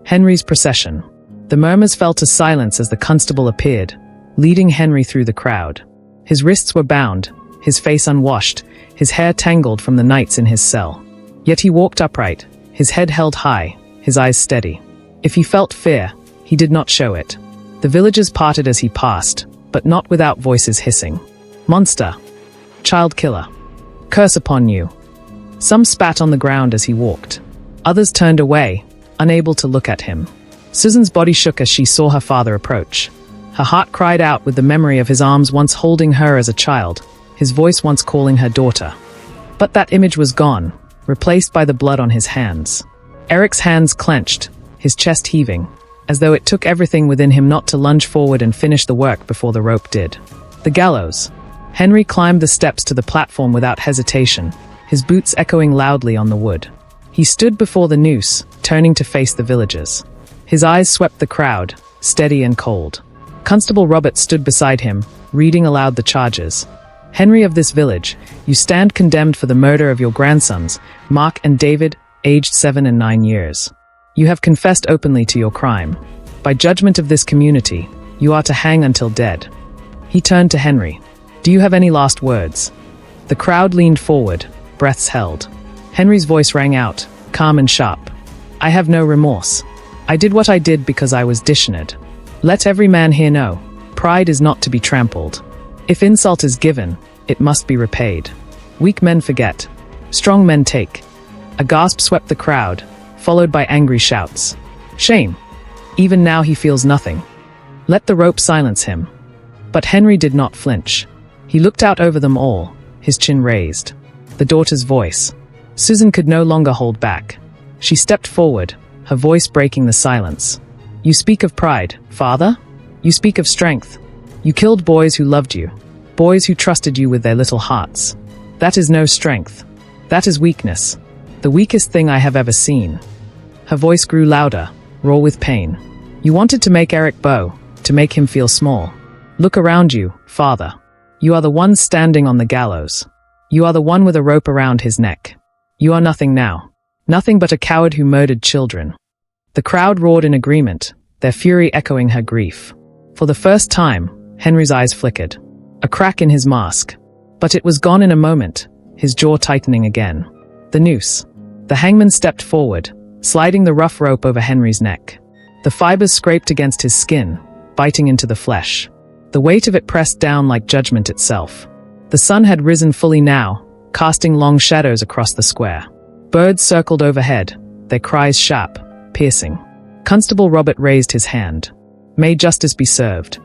Henry's procession. The murmurs fell to silence as the constable appeared, leading Henry through the crowd. His wrists were bound, his face unwashed, his hair tangled from the nights in his cell. Yet he walked upright, his head held high, his eyes steady. If he felt fear, he did not show it. The villagers parted as he passed, but not without voices hissing. "Monster! Child killer! Curse upon you!" Some spat on the ground as he walked. Others turned away, unable to look at him. Susan's body shook as she saw her father approach. Her heart cried out with the memory of his arms once holding her as a child, his voice once calling her daughter. But that image was gone, replaced by the blood on his hands. Eric's hands clenched, his chest heaving, as though it took everything within him not to lunge forward and finish the work before the rope did. The gallows. Henry climbed the steps to the platform without hesitation, his boots echoing loudly on the wood. He stood before the noose, turning to face the villagers. His eyes swept the crowd, steady and cold. Constable Robert stood beside him, reading aloud the charges. "Henry of this village, you stand condemned for the murder of your grandsons, Mark and David, aged 7 and 9 years. You have confessed openly to your crime. By judgment of this community, you are to hang until dead." He turned to Henry. "Do you have any last words?" The crowd leaned forward, breaths held. Henry's voice rang out, calm and sharp. "I have no remorse. I did what I did because I was dishonored. Let every man here know, pride is not to be trampled. If insult is given, it must be repaid. Weak men forget. Strong men take." A gasp swept the crowd, followed by angry shouts. "Shame! Even now he feels nothing. Let the rope silence him." But Henry did not flinch. He looked out over them all, his chin raised. The daughter's voice. Susan could no longer hold back. She stepped forward, her voice breaking the silence. "You speak of pride, father? You speak of strength. You killed boys who loved you, boys who trusted you with their little hearts. That is no strength. That is weakness. The weakest thing I have ever seen." Her voice grew louder, raw with pain. "You wanted to make Eric bow, to make him feel small. Look around you, father. You are the one standing on the gallows. You are the one with a rope around his neck. You are nothing now. Nothing but a coward who murdered children." The crowd roared in agreement, their fury echoing her grief. For the first time, Henry's eyes flickered. A crack in his mask. But it was gone in a moment, his jaw tightening again. The noose. The hangman stepped forward, sliding the rough rope over Henry's neck. The fibers scraped against his skin, biting into the flesh. The weight of it pressed down like judgment itself. The sun had risen fully now, casting long shadows across the square. Birds circled overhead, their cries sharp, piercing. Constable Robert raised his hand. "May justice be served."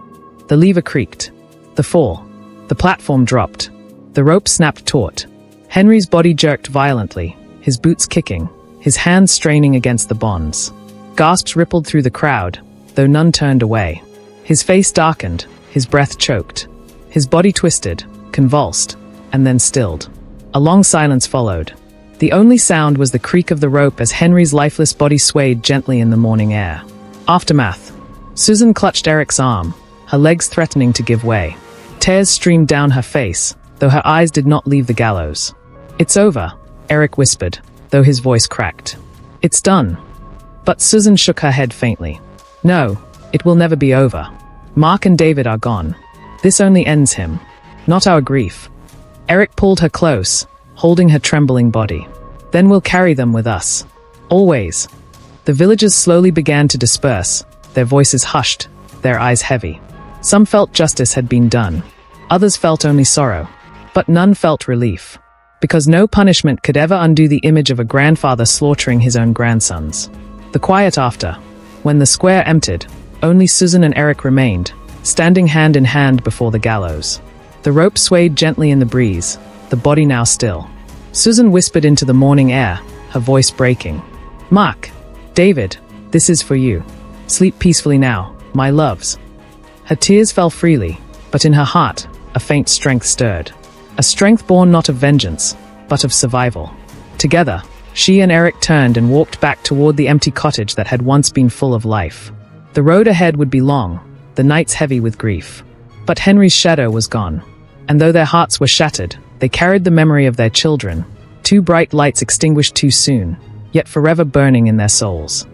The lever creaked. The fall. The platform dropped. The rope snapped taut. Henry's body jerked violently, his boots kicking, his hands straining against the bonds. Gasps rippled through the crowd, though none turned away. His face darkened, his breath choked. His body twisted, convulsed, and then stilled. A long silence followed. The only sound was the creak of the rope as Henry's lifeless body swayed gently in the morning air. Aftermath. Susan clutched Eric's arm, her legs threatening to give way. Tears streamed down her face, though her eyes did not leave the gallows. "It's over," Eric whispered, though his voice cracked. "It's done." But Susan shook her head faintly. "No, it will never be over. Mark and David are gone. This only ends him, not our grief." Eric pulled her close, holding her trembling body. "Then we'll carry them with us. Always." The villagers slowly began to disperse, their voices hushed, their eyes heavy. Some felt justice had been done. Others felt only sorrow. But none felt relief. Because no punishment could ever undo the image of a grandfather slaughtering his own grandsons. The quiet after. When the square emptied, only Susan and Eric remained, standing hand in hand before the gallows. The rope swayed gently in the breeze, the body now still. Susan whispered into the morning air, her voice breaking. "Mark, David, this is for you. Sleep peacefully now, my loves." Her tears fell freely, but in her heart, a faint strength stirred. A strength born not of vengeance, but of survival. Together, she and Eric turned and walked back toward the empty cottage that had once been full of life. The road ahead would be long, the nights heavy with grief. But Henry's shadow was gone. And though their hearts were shattered, they carried the memory of their children, two bright lights extinguished too soon, yet forever burning in their souls.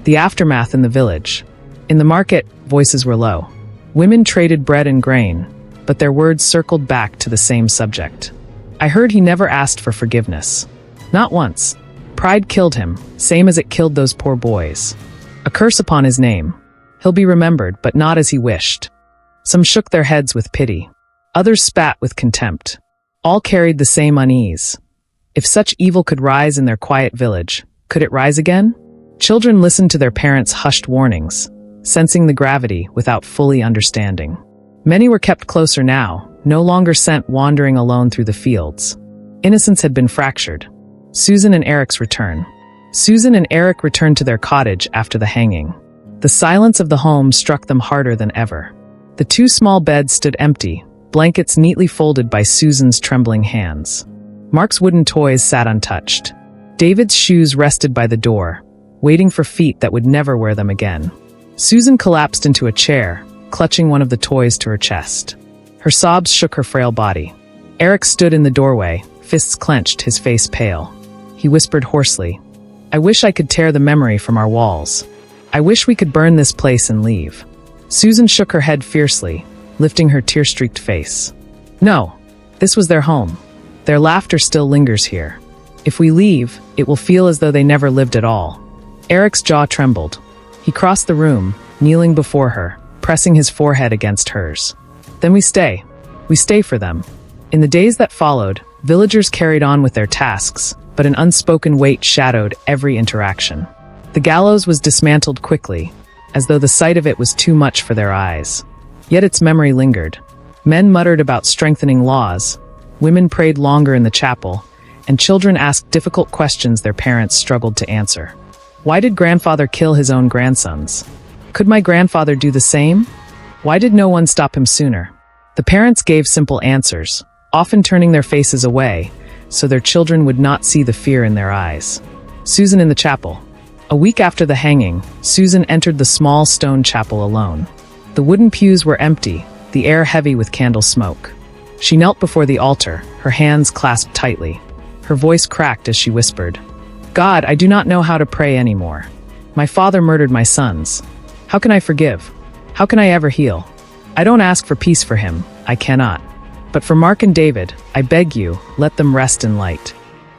The aftermath in the village. In the market, voices were low. Women traded bread and grain, but their words circled back to the same subject. "I heard he never asked for forgiveness. Not once. Pride killed him, same as it killed those poor boys. A curse upon his name. He'll be remembered, but not as he wished." Some shook their heads with pity. Others spat with contempt. All carried the same unease. If such evil could rise in their quiet village, could it rise again? Children listened to their parents' hushed warnings, sensing the gravity without fully understanding. Many were kept closer now, no longer sent wandering alone through the fields. Innocence had been fractured. Susan and Eric's return. Susan and Eric returned to their cottage after the hanging. The silence of the home struck them harder than ever. The two small beds stood empty, blankets neatly folded by Susan's trembling hands. Mark's wooden toys sat untouched. David's shoes rested by the door, waiting for feet that would never wear them again. Susan collapsed into a chair, clutching one of the toys to her chest. Her sobs shook her frail body. Eric stood in the doorway, fists clenched, his face pale. He whispered hoarsely, "I wish I could tear the memory from our walls. I wish we could burn this place and leave." Susan shook her head fiercely, lifting her tear-streaked face. "No, this was their home. Their laughter still lingers here. If we leave, it will feel as though they never lived at all." Eric's jaw trembled. He crossed the room, kneeling before her, pressing his forehead against hers. "Then we stay. We stay for them." In the days that followed, villagers carried on with their tasks, but an unspoken weight shadowed every interaction. The gallows was dismantled quickly, as though the sight of it was too much for their eyes. Yet its memory lingered. Men muttered about strengthening laws, women prayed longer in the chapel, and children asked difficult questions their parents struggled to answer. Why did grandfather kill his own grandsons? Could my grandfather do the same? Why did no one stop him sooner? The parents gave simple answers, often turning their faces away, so their children would not see the fear in their eyes. Susan in the chapel. A week after the hanging, Susan entered the small stone chapel alone. The wooden pews were empty, the air heavy with candle smoke. She knelt before the altar, her hands clasped tightly. Her voice cracked as she whispered, "God, I do not know how to pray anymore. My father murdered my sons. How can I forgive? How can I ever heal? I don't ask for peace for him, I cannot. But for Mark and David, I beg you, let them rest in light."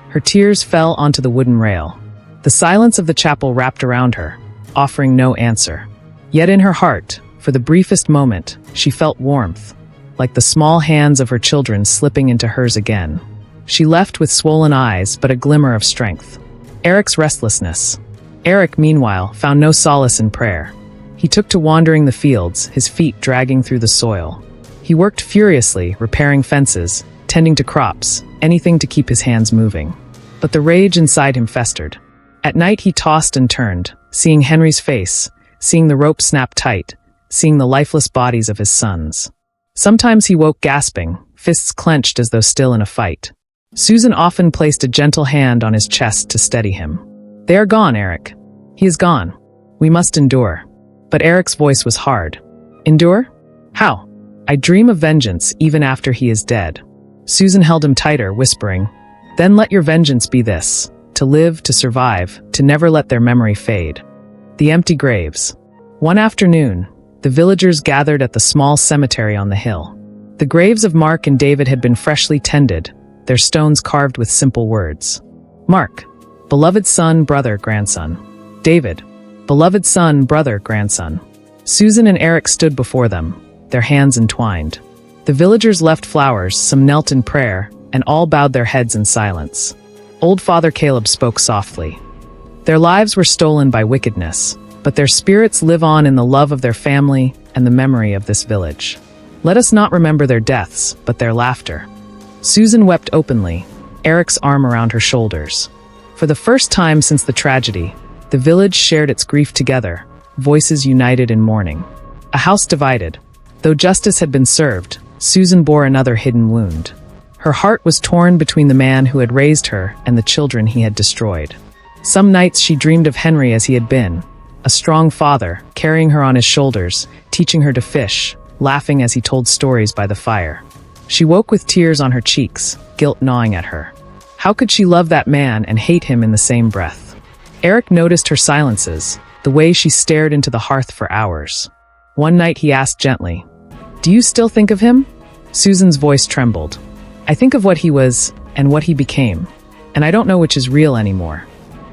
Her tears fell onto the wooden rail. The silence of the chapel wrapped around her, offering no answer. Yet in her heart, for the briefest moment, she felt warmth, like the small hands of her children slipping into hers again. She left with swollen eyes, but a glimmer of strength. Eric's restlessness. Eric, meanwhile, found no solace in prayer. He took to wandering the fields, his feet dragging through the soil. He worked furiously, repairing fences, tending to crops, anything to keep his hands moving. But the rage inside him festered. At night he tossed and turned, seeing Henry's face, seeing the rope snap tight, seeing the lifeless bodies of his sons. Sometimes he woke gasping, fists clenched as though still in a fight. Susan often placed a gentle hand on his chest to steady him. "They are gone, Eric. He is gone. We must endure." But Eric's voice was hard. "Endure? How? I dream of vengeance even after he is dead." Susan held him tighter, whispering, "Then let your vengeance be this, to live, to survive, to never let their memory fade." The empty graves. One afternoon, the villagers gathered at the small cemetery on the hill. The graves of Mark and David had been freshly tended, their stones carved with simple words. Mark, beloved son, brother, grandson. David, beloved son, brother, grandson. Susan and Eric stood before them, their hands entwined. The villagers left flowers, some knelt in prayer, and all bowed their heads in silence. Old Father Caleb spoke softly. Their lives were stolen by wickedness, but their spirits live on in the love of their family and the memory of this village. Let us not remember their deaths, but their laughter. Susan wept openly, Eric's arm around her shoulders. For the first time since the tragedy, the village shared its grief together, voices united in mourning. A house divided. Though justice had been served, Susan bore another hidden wound. Her heart was torn between the man who had raised her and the children he had destroyed. Some nights she dreamed of Henry as he had been, a strong father, carrying her on his shoulders, teaching her to fish, laughing as he told stories by the fire. She woke with tears on her cheeks, guilt gnawing at her. How could she love that man and hate him in the same breath? Eric noticed her silences, the way she stared into the hearth for hours. One night he asked gently, "Do you still think of him?" Susan's voice trembled. "I think of what he was and what he became, and I don't know which is real anymore."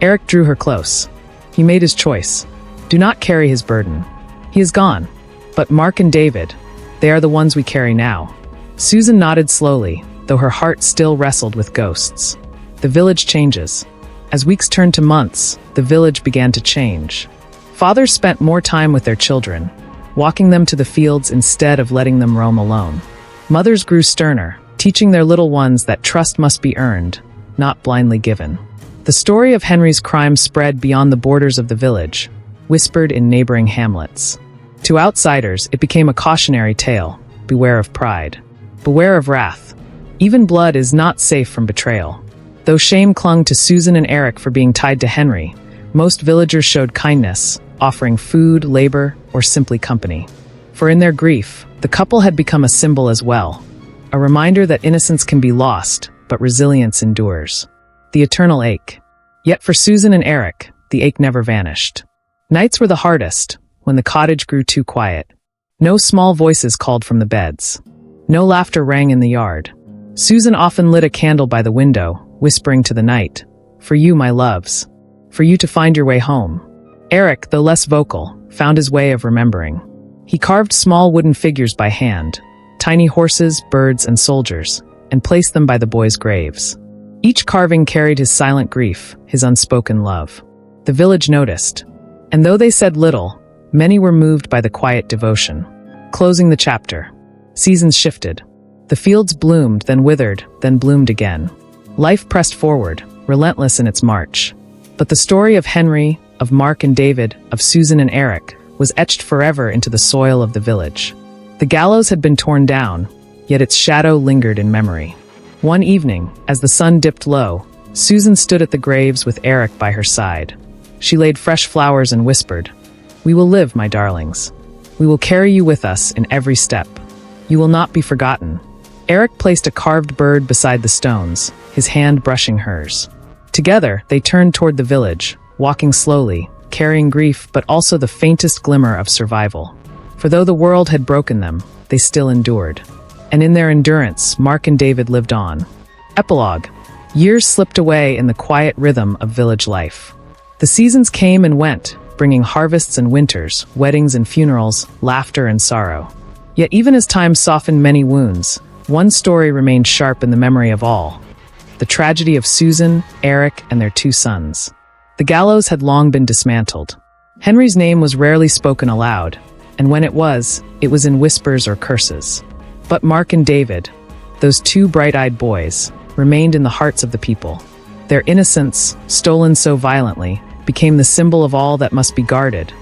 Eric drew her close. He made his choice. Do not carry his burden. He is gone. But Mark and David, they are the ones we carry now. Susan nodded slowly, though her heart still wrestled with ghosts. The village changes. As weeks turned to months, the village began to change. Fathers spent more time with their children, walking them to the fields instead of letting them roam alone. Mothers grew sterner, teaching their little ones that trust must be earned, not blindly given. The story of Henry's crime spread beyond the borders of the village, whispered in neighboring hamlets. To outsiders, it became a cautionary tale. Beware of pride. Beware of wrath. Even blood is not safe from betrayal. Though shame clung to Susan and Eric for being tied to Henry, most villagers showed kindness, offering food, labor, or simply company. For in their grief, the couple had become a symbol as well, a reminder that innocence can be lost, but resilience endures. The eternal ache. Yet for Susan and Eric, the ache never vanished. Nights were the hardest, when the cottage grew too quiet. No small voices called from the beds. No laughter rang in the yard. Susan often lit a candle by the window, whispering to the night, "For you, my loves. For you to find your way home." Eric, though less vocal, found his way of remembering. He carved small wooden figures by hand, tiny horses, birds, and soldiers, and placed them by the boys' graves. Each carving carried his silent grief, his unspoken love. The village noticed, and though they said little, many were moved by the quiet devotion. Closing the chapter. Seasons shifted. The fields bloomed, then withered, then bloomed again. Life pressed forward, relentless in its march. But the story of Henry, of Mark and David, of Susan and Eric, was etched forever into the soil of the village. The gallows had been torn down, yet its shadow lingered in memory. One evening, as the sun dipped low, Susan stood at the graves with Eric by her side. She laid fresh flowers and whispered, "We will live, my darlings. We will carry you with us in every step. You will not be forgotten." Eric placed a carved bird beside the stones, his hand brushing hers. Together, they turned toward the village, walking slowly, carrying grief but also the faintest glimmer of survival. For though the world had broken them, they still endured. And in their endurance, Mark and David lived on. Epilogue. Years slipped away in the quiet rhythm of village life. The seasons came and went, bringing harvests and winters, weddings and funerals, laughter and sorrow. Yet even as time softened many wounds, one story remained sharp in the memory of all. The tragedy of Susan, Eric, and their two sons. The gallows had long been dismantled. Henry's name was rarely spoken aloud, and when it was in whispers or curses. But Mark and David, those two bright-eyed boys, remained in the hearts of the people. Their innocence, stolen so violently, became the symbol of all that must be guarded,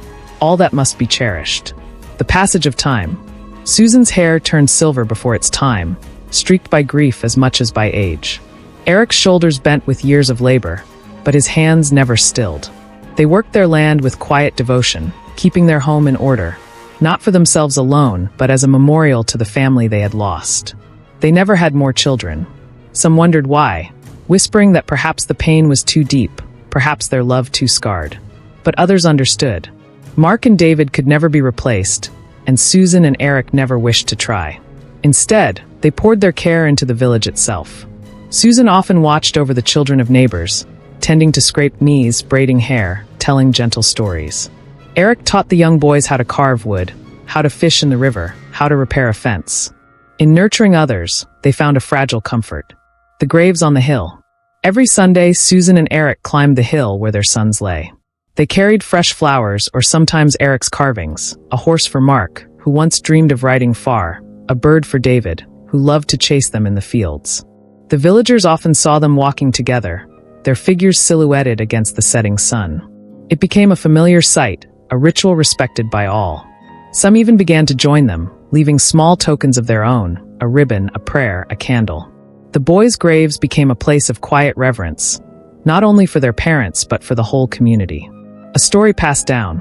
all that must be cherished. The passage of time. Susan's hair turned silver before its time, streaked by grief as much as by age. Eric's shoulders bent with years of labor, but his hands never stilled. They worked their land with quiet devotion, keeping their home in order, not for themselves alone, but as a memorial to the family they had lost. They never had more children. Some wondered why, whispering that perhaps the pain was too deep, perhaps their love too scarred. But others understood. Mark and David could never be replaced, and Susan and Eric never wished to try. Instead, they poured their care into the village itself. Susan often watched over the children of neighbors, tending to scraped knees, braiding hair, telling gentle stories. Eric taught the young boys how to carve wood, how to fish in the river, how to repair a fence. In nurturing others, they found a fragile comfort. The graves on the hill. Every Sunday, Susan and Eric climbed the hill where their sons lay. They carried fresh flowers, or sometimes Eric's carvings, a horse for Mark, who once dreamed of riding far, a bird for David, who loved to chase them in the fields. The villagers often saw them walking together, their figures silhouetted against the setting sun. It became a familiar sight, a ritual respected by all. Some even began to join them, leaving small tokens of their own, a ribbon, a prayer, a candle. The boys' graves became a place of quiet reverence, not only for their parents but for the whole community. A story passed down.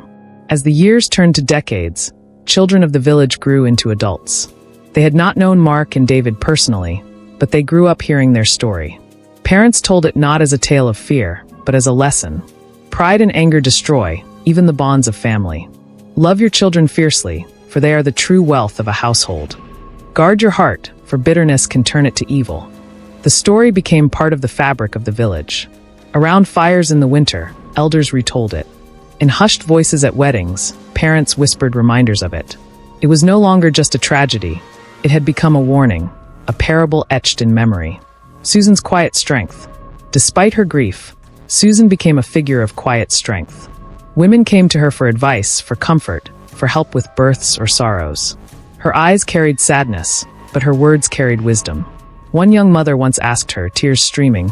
As the years turned to decades, children of the village grew into adults. They had not known Mark and David personally, but they grew up hearing their story. Parents told it not as a tale of fear, but as a lesson. Pride and anger destroy, even the bonds of family. Love your children fiercely, for they are the true wealth of a household. Guard your heart, for bitterness can turn it to evil. The story became part of the fabric of the village. Around fires in the winter, elders retold it. In hushed voices at weddings, parents whispered reminders of it. It was no longer just a tragedy. It had become a warning, a parable etched in memory. Susan's quiet strength. Despite her grief, Susan became a figure of quiet strength. Women came to her for advice, for comfort, for help with births or sorrows. Her eyes carried sadness, but her words carried wisdom. One young mother once asked her, tears streaming,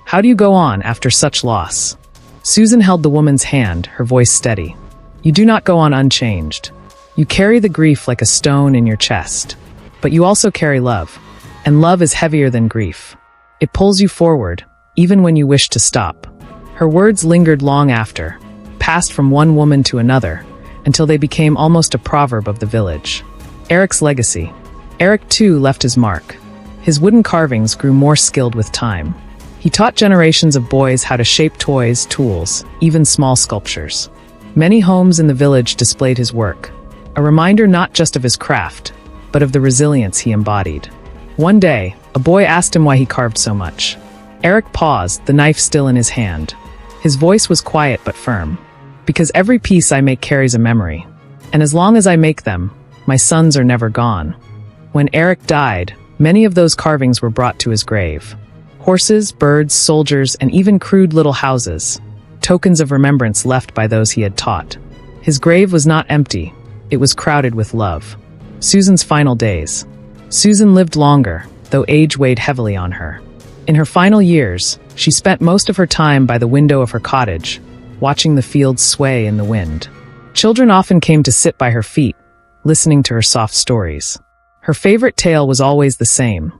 "How do you go on after such loss?" Susan held the woman's hand, her voice steady. "You do not go on unchanged. You carry the grief like a stone in your chest. But you also carry love, and love is heavier than grief. It pulls you forward, even when you wish to stop." Her words lingered long after, passed from one woman to another, until they became almost a proverb of the village. Eric's legacy. Eric too left his mark. His wooden carvings grew more skilled with time. He taught generations of boys how to shape toys, tools, even small sculptures. Many homes in the village displayed his work, a reminder not just of his craft, but of the resilience he embodied. One day, a boy asked him why he carved so much. Eric paused, the knife still in his hand. His voice was quiet but firm. "Because every piece I make carries a memory. And as long as I make them, my sons are never gone." When Eric died, many of those carvings were brought to his grave. Horses, birds, soldiers, and even crude little houses, tokens of remembrance left by those he had taught. His grave was not empty, it was crowded with love. Susan's final days. Susan lived longer, though age weighed heavily on her. In her final years, she spent most of her time by the window of her cottage, watching the fields sway in the wind. Children often came to sit by her feet, listening to her soft stories. Her favorite tale was always the same.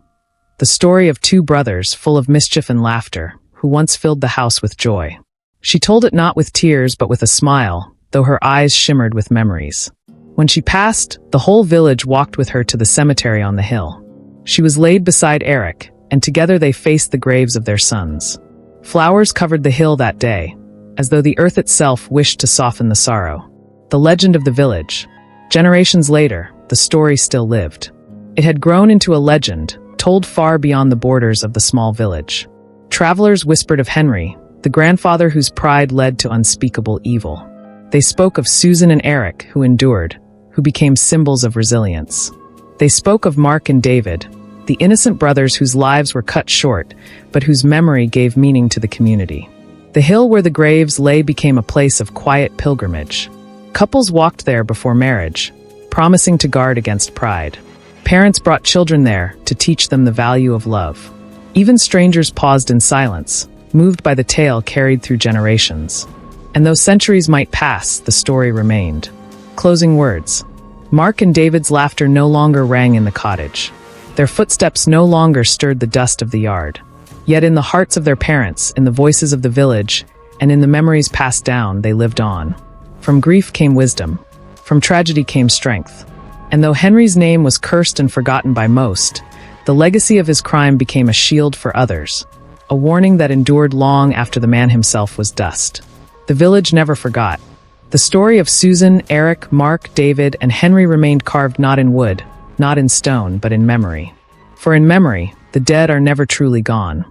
The story of two brothers full of mischief and laughter, who once filled the house with joy. She told it not with tears but with a smile, though her eyes shimmered with memories. When she passed, the whole village walked with her to the cemetery on the hill. She was laid beside Eric, and together they faced the graves of their sons. Flowers covered the hill that day, as though the earth itself wished to soften the sorrow. The legend of the village. Generations later, the story still lived. It had grown into a legend, told far beyond the borders of the small village. Travelers whispered of Henry, the grandfather whose pride led to unspeakable evil. They spoke of Susan and Eric, who endured, who became symbols of resilience. They spoke of Mark and David, the innocent brothers whose lives were cut short, but whose memory gave meaning to the community. The hill where the graves lay became a place of quiet pilgrimage. Couples walked there before marriage, promising to guard against pride. Parents brought children there to teach them the value of love. Even strangers paused in silence, moved by the tale carried through generations. And though centuries might pass, the story remained. Closing words. Mark and David's laughter no longer rang in the cottage. Their footsteps no longer stirred the dust of the yard. Yet in the hearts of their parents, in the voices of the village, and in the memories passed down, they lived on. From grief came wisdom. From tragedy came strength. And though Henry's name was cursed and forgotten by most, the legacy of his crime became a shield for others, a warning that endured long after the man himself was dust. The village never forgot. The story of Susan, Eric, Mark, David, and Henry remained carved not in wood, not in stone, but in memory. For in memory, the dead are never truly gone.